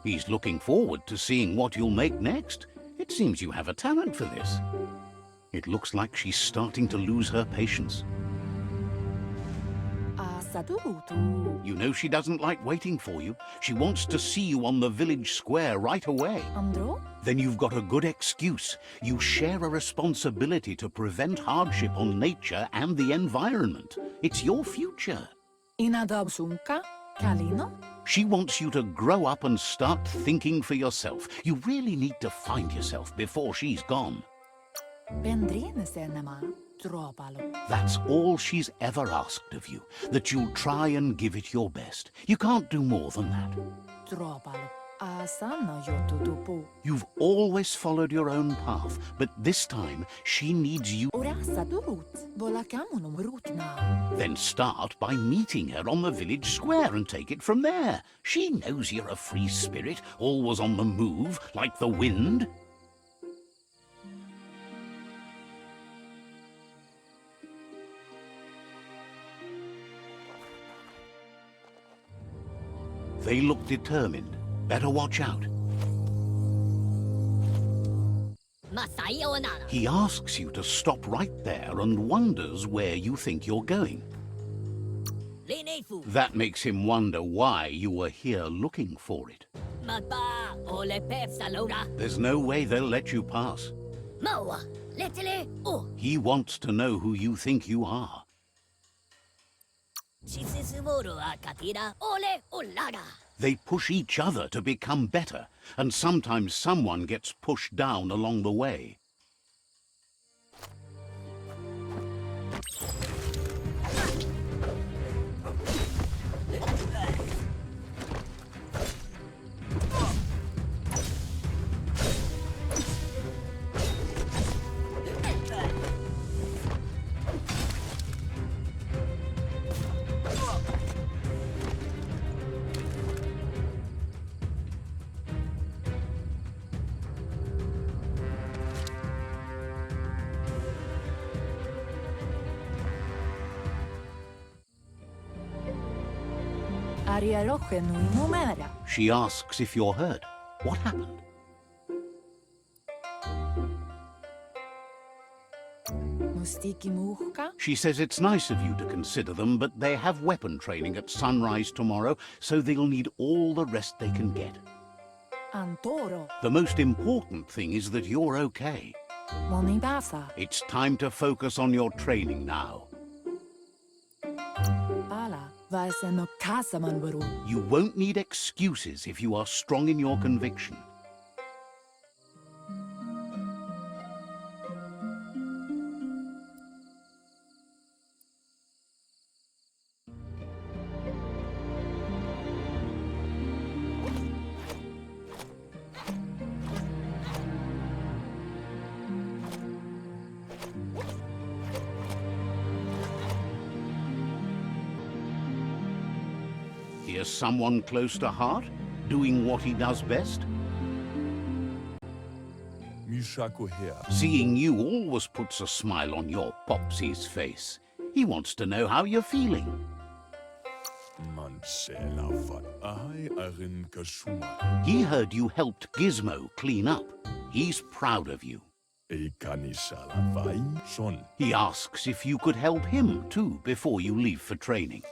He's looking forward to seeing what you'll make next. It seems you have a talent for this. It looks like she's starting to lose her patience. You know she doesn't like waiting for you. She wants to see you on the village square right away. Then you've got a good excuse. You share a responsibility to prevent hardship on nature and the environment. It's your future. She wants you to grow up and start thinking for yourself. You really need to find yourself before she's gone. That's all she's ever asked of you, that you'll try and give it your best. You can't do more than that. You've always followed your own path, but this time she needs you. Then start by meeting her on the village square and take it from there. She knows you're a free spirit, always on the move, like the wind. They look determined. Better watch out. He asks you to stop right there and wonders where you think you're going. That makes him wonder why you were here looking for it. There's no way they'll let you pass. He wants to know who you think you are. They push each other to become better, and sometimes someone gets pushed down along the way. She asks if you're hurt. What happened? Mustiki muhka? She says it's nice of you to consider them, but they have weapon training at sunrise tomorrow, so they'll need all the rest they can get. Antoro. The most important thing is that you're okay. Monibasa. It's time to focus on your training now. Bala. Vaiseno kasaman baru. You won't need excuses if you are strong in your conviction. Here's someone close to heart, doing what he does best. Seeing you always puts a smile on your Popsy's face. He wants to know how you're feeling. He heard you helped Gizmo clean up. He's proud of you. He asks if you could help him too before you leave for training.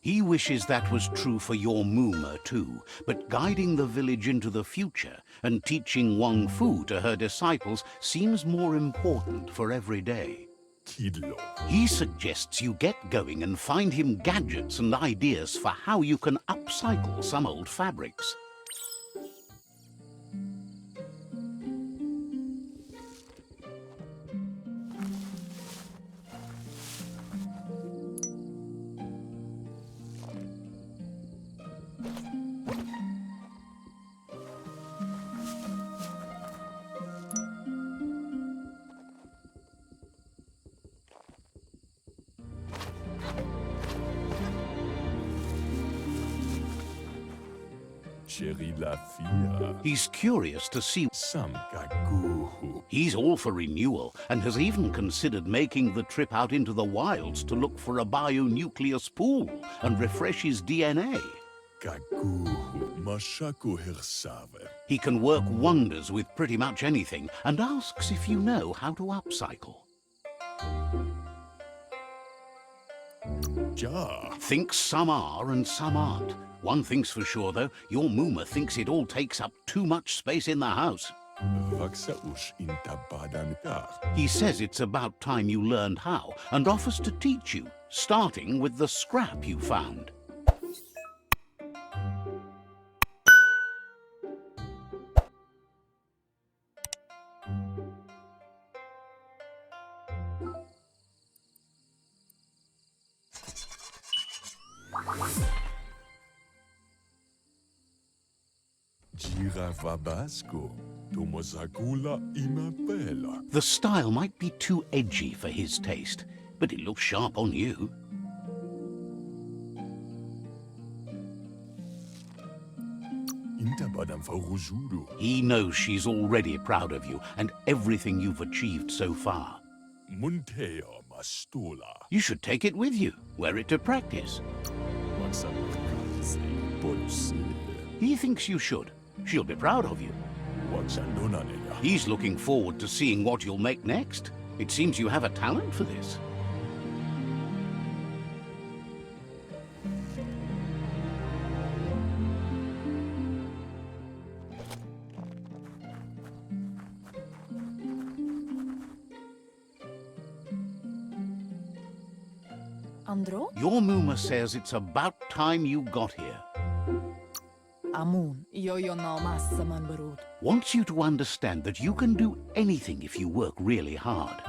He wishes that was true for your Moomer too, but guiding the village into the future and teaching Wang Fu to her disciples seems more important for every day. He suggests you get going and find him gadgets and ideas for how you can upcycle some old fabrics. He's curious to see. He's all for renewal and has even considered making the trip out into the wilds to look for a bionucleus pool and refresh his DNA. He can work wonders with pretty much anything and asks if you know how to upcycle. Thinks some are and some aren't. One thing's for sure, though, your Moomer thinks it all takes up too much space in the house. He says it's about time you learned how and offers to teach you, starting with the scrap you found. The style might be too edgy for his taste, but it looks sharp on you. He knows she's already proud of you and everything you've achieved so far. You should take it with you, wear it to practice. He thinks you should. She'll be proud of you. He's looking forward to seeing what you'll make next. It seems you have a talent for this. Andro? Your Moomer says it's about time you got here. Amun, yo no massaman barut. Wants you to understand that you can do anything if you work really hard.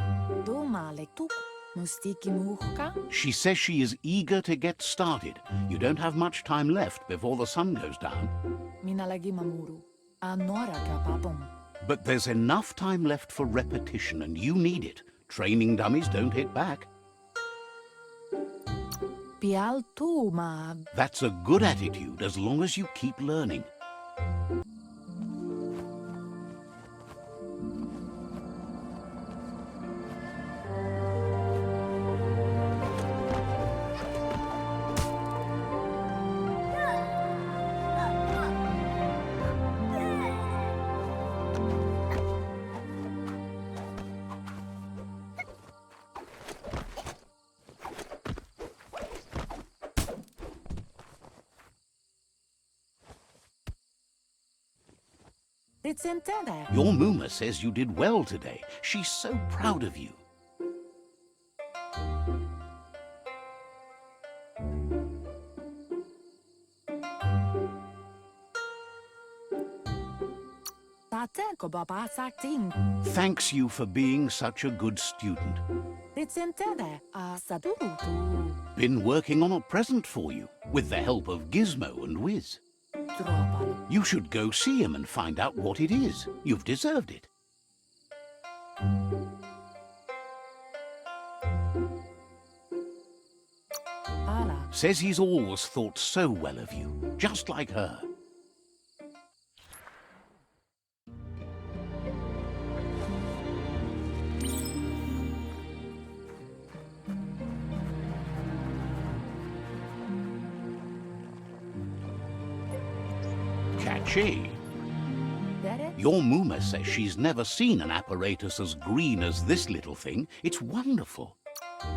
Do malek tuk. Mustiki muhka? She says she is eager to get started. You don't have much time left before the sun goes down. Minalagi mamuru. Anora kapapom. But there's enough time left for repetition, and you need it. Training dummies don't hit back. Pial tu ma. That's a good attitude as long as you keep learning. Recensere. Your Muma says you did well today. She's so proud of you. Taterko baba sakting. Thanks you for being such a good student. Recensere. Sadurutu. Been working on a present for you, with the help of Gizmo and Wiz. Tropalo. You should go see him and find out what it is. You've deserved it. Ala. Says he's always thought so well of you, just like her. Catchy. Dere. Your Muma says she's never seen an apparatus as green as this little thing. It's wonderful.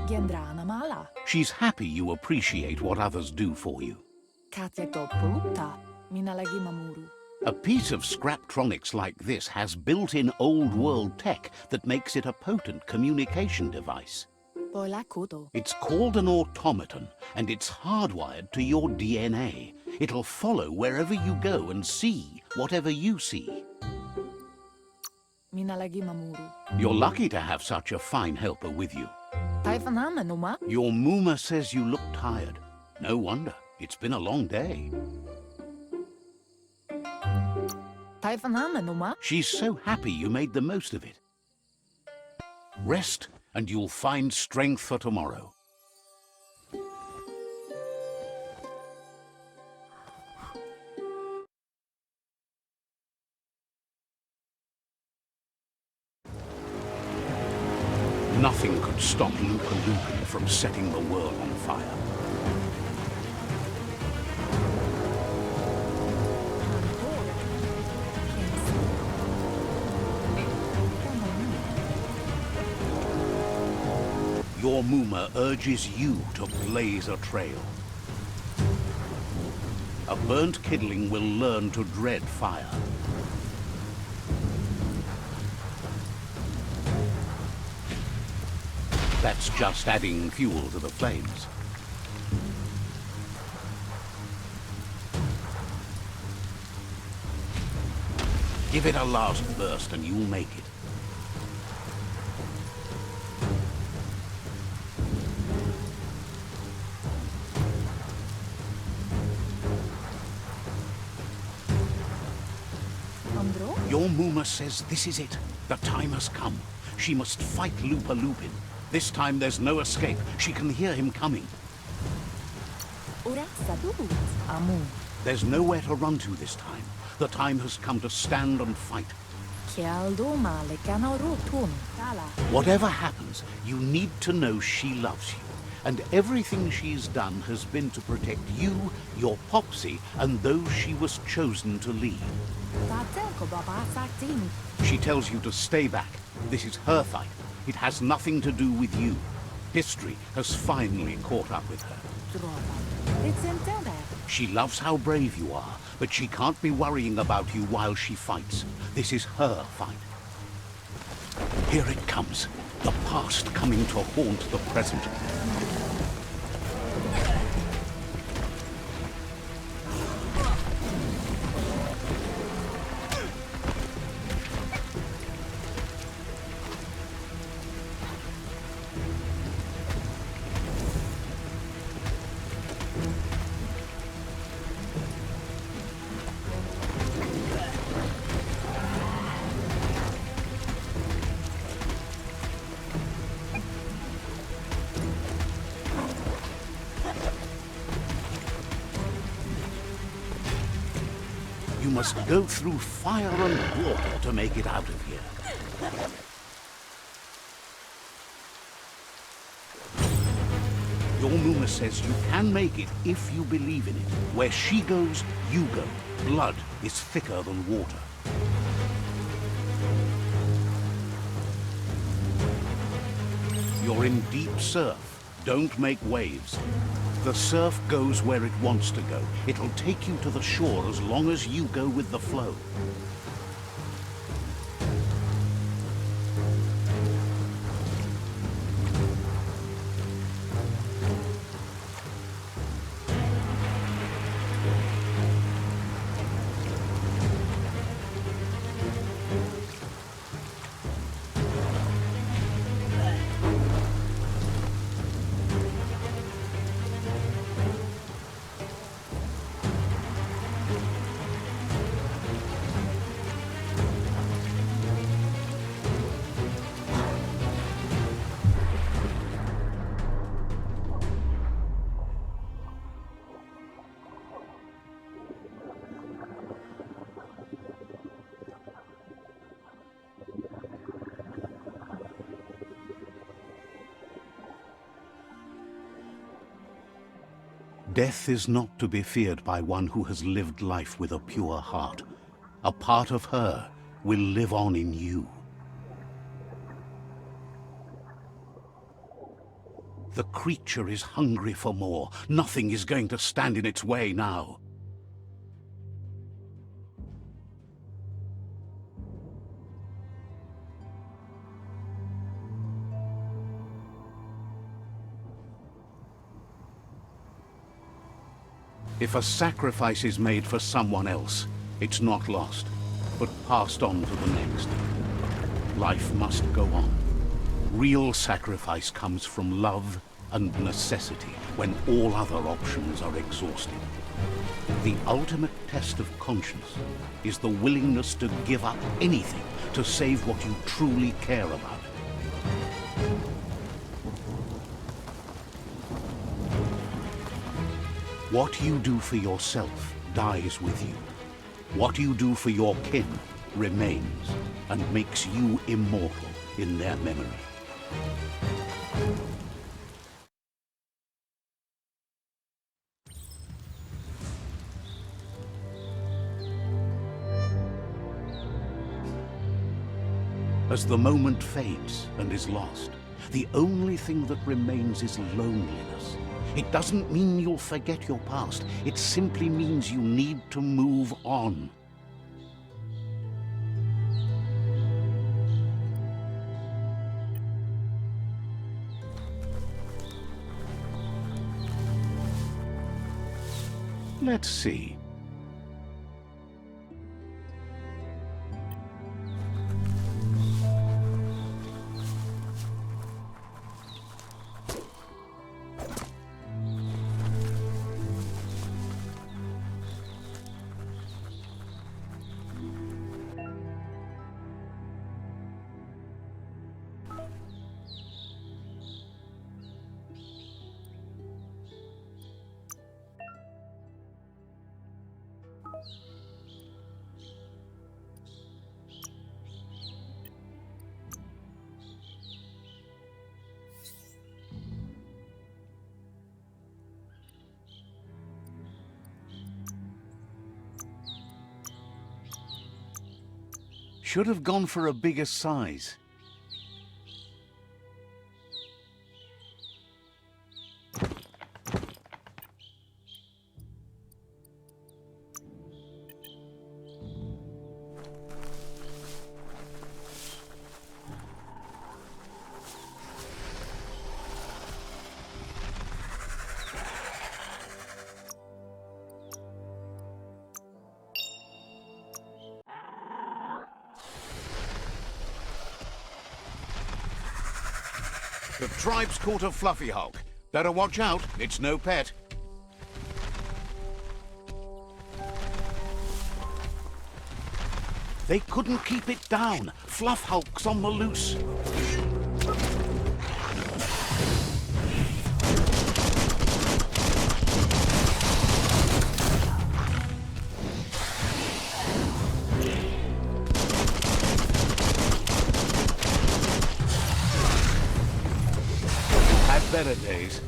Gendrana mala. She's happy you appreciate what others do for you. Katjekto pulupta. Minalagi mamuru. A piece of Scraptronics like this has built-in old-world tech that makes it a potent communication device. Poila kuto. It's called an automaton, and it's hardwired to your DNA. It'll follow wherever you go and see whatever you see. Minalagi mamuru. You're lucky to have such a fine helper with you. Taifanama numa. Your Muma says you look tired. No wonder. It's been a long day. Taifanama numa. She's so happy you made the most of it. Rest, and you'll find strength for tomorrow. Nothing could stop Lupa Lupin from setting the world on fire. Your Muma urges you to blaze a trail. A burnt kidling will learn to dread fire. That's just adding fuel to the flames. Give it a last burst and you'll make it. Andro. Your Muma says this is it. The time has come. She must fight Lupa Lupin. This time there's no escape. She can hear him coming. Ora sadut. Amu. There's nowhere to run to this time. The time has come to stand and fight. Kialdo male canoro tun. Tala. Whatever happens, you need to know she loves you. And everything she's done has been to protect you, your Popsy, and those she was chosen to lead. Taterko baba sakting. She tells you to stay back. This is her fight. It has nothing to do with you. History has finally caught up with her. Tropalo. Recensere. She loves how brave you are, but she can't be worrying about you while she fights. This is her fight. Here it comes. The past coming to haunt the present. You must go through fire and water to make it out of here. Your Muma says you can make it if you believe in it. Where she goes, you go. Blood is thicker than water. You're in deep surf. Don't make waves. The surf goes where it wants to go. It'll take you to the shore as long as you go with the flow. Death is not to be feared by one who has lived life with a pure heart. A part of her will live on in you. The creature is hungry for more. Nothing is going to stand in its way now. If a sacrifice is made for someone else, it's not lost, but passed on to the next. Life must go on. Real sacrifice comes from love and necessity when all other options are exhausted. The ultimate test of conscience is the willingness to give up anything to save what you truly care about. What you do for yourself dies with you. What you do for your kin remains and makes you immortal in their memory. As the moment fades and is lost, the only thing that remains is loneliness. It doesn't mean you'll forget your past. It simply means you need to move on. Let's see. Should have gone for a bigger size. The tribe's caught a fluffy hulk. Better watch out, it's no pet. They couldn't keep it down. Fluff hulk's on the loose. Better days.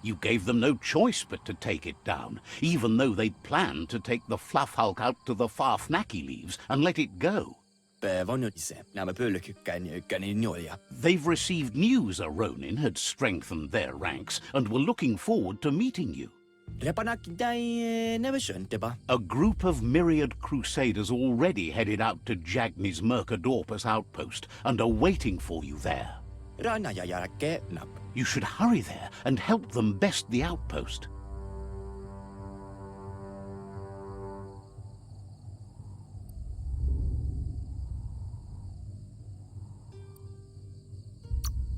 You gave them no choice but to take it down, even though they'd planned to take the fluff hulk out to the far Fnacky leaves and let it go. vanutise, nämä pöllykykkäin njoja. They've received news a Ronin had strengthened their ranks and were looking forward to meeting you. Lepanak dai never sjönteba. A group of myriad crusaders already headed out to Jagni's Mercadorpus outpost and are waiting for you there. Rana ja jälkeen nap. You should hurry there and help them best the outpost.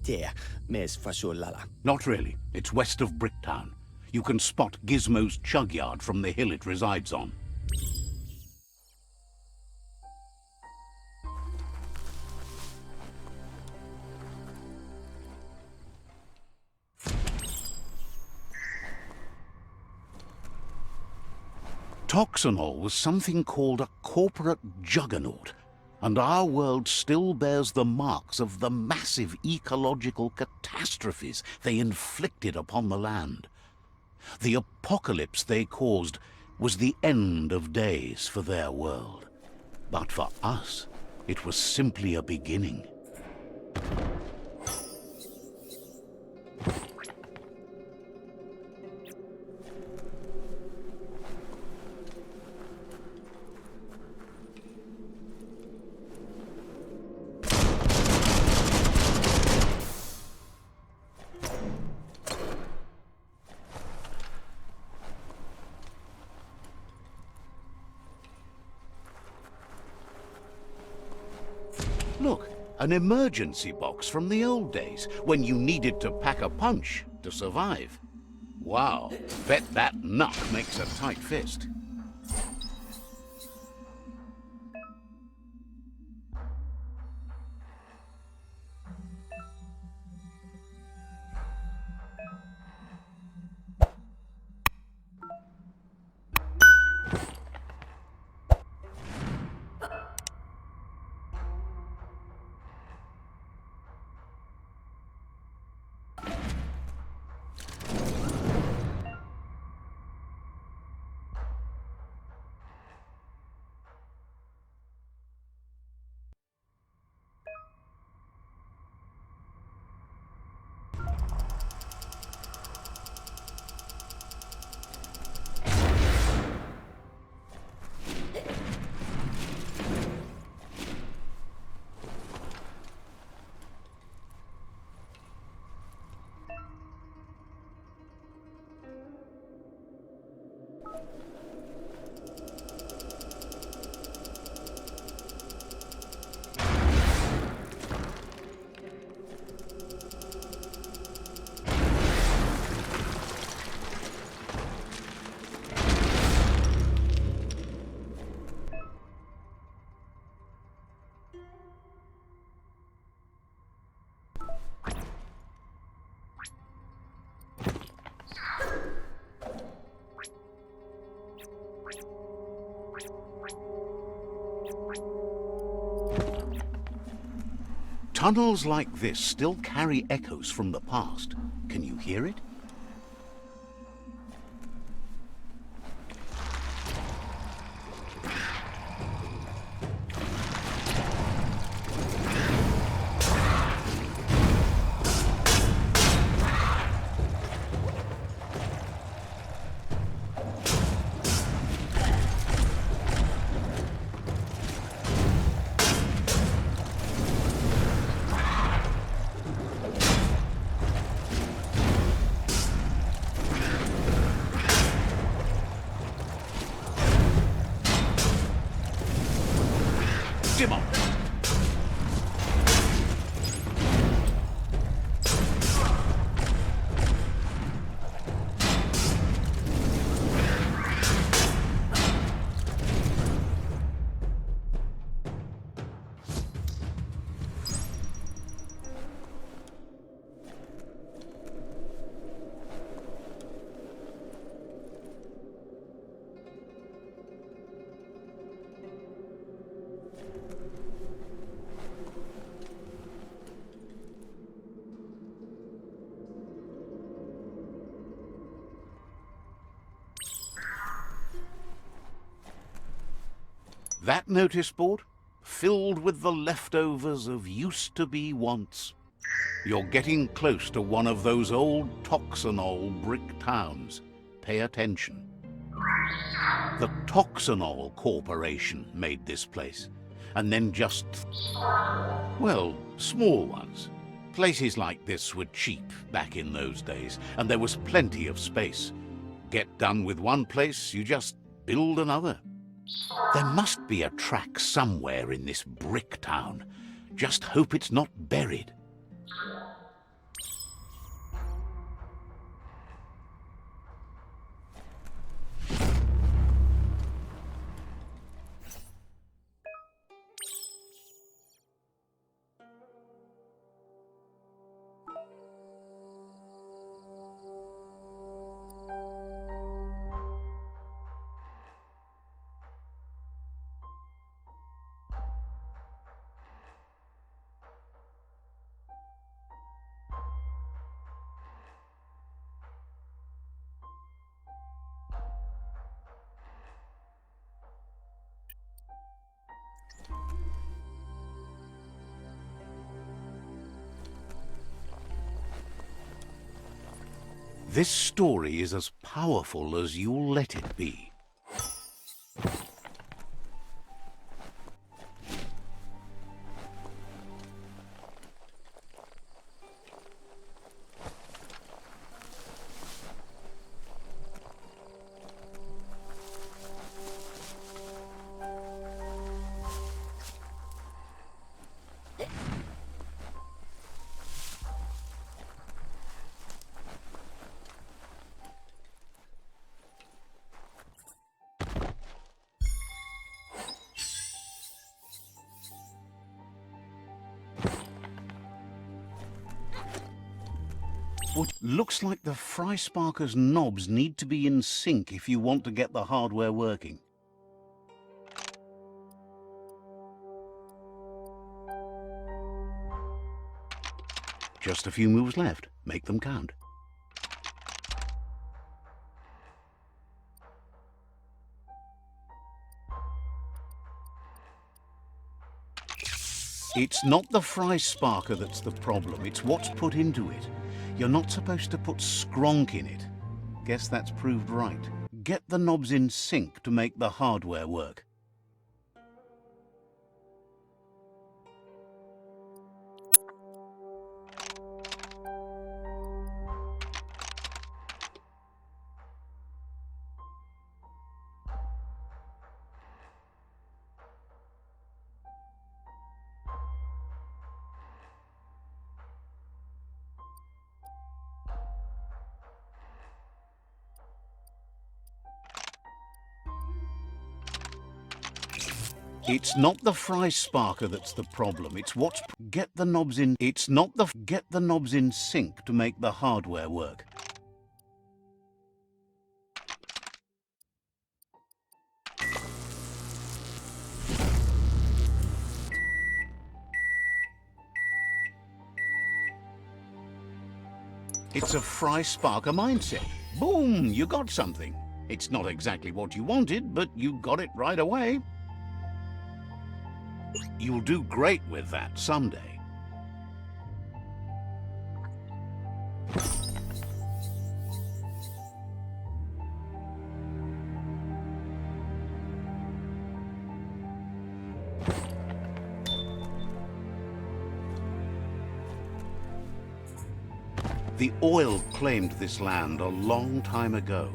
Tee, mes fasullala. Not really. It's west of Bricktown. You can spot Gizmo's Chugyard from the hill it resides on. Toxanol was something called a corporate juggernaut, and our world still bears the marks of the massive ecological catastrophes they inflicted upon the land. The apocalypse they caused was the end of days for their world. But for us, it was simply a beginning. Look, an emergency box from the old days, when you needed to pack a punch to survive. Wow, bet that nut makes a tight fist. Tunnels like this still carry echoes from the past. Can you hear it? That notice board? filled with the leftovers of used-to-be wants. You're getting close to one of those old Toxanol brick towns. Pay attention. The Toxanol Corporation made this place, and then just, well, small ones. Places like this were cheap back in those days, and there was plenty of space. Get done with one place, you just build another. There must be a track somewhere in this brick town. Just hope it's not buried. This story is as powerful as you'll let it be. What looks like the Fry Sparker's knobs need to be in sync if you want to get the hardware working. Just a few moves left. Make them count. It's not the Fry Sparker that's the problem, it's what's put into it. You're not supposed to put skronk in it. Guess that's proved right. Get the knobs in sync to make the hardware work. It's not the Fry Sparker that's the problem, it's what's... Get the knobs in... It's not the... Get the knobs in sync to make the hardware work. It's a Fry Sparker mindset. Boom, you got something. It's not exactly what you wanted, but you got it right away. You'll do great with that someday. The oil claimed this land a long time ago.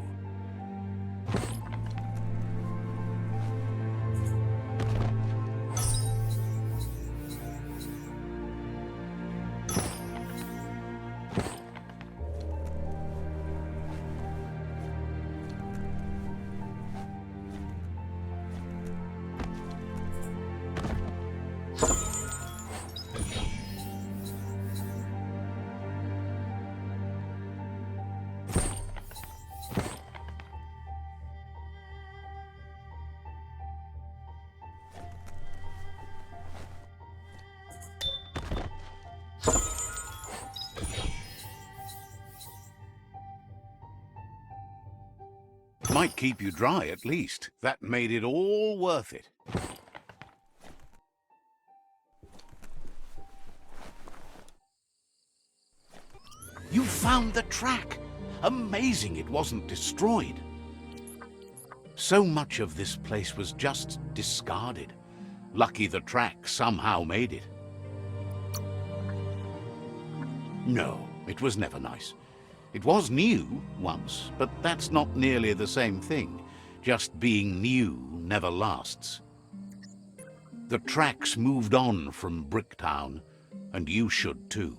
Might keep you dry at least. That made it all worth it. found the track! Amazing it wasn't destroyed. So much of this place was just discarded. Lucky the track somehow made it. No, it was never nice. It was new once, but that's not nearly the same thing. Just being new never lasts. The tracks moved on from Bricktown, and you should too.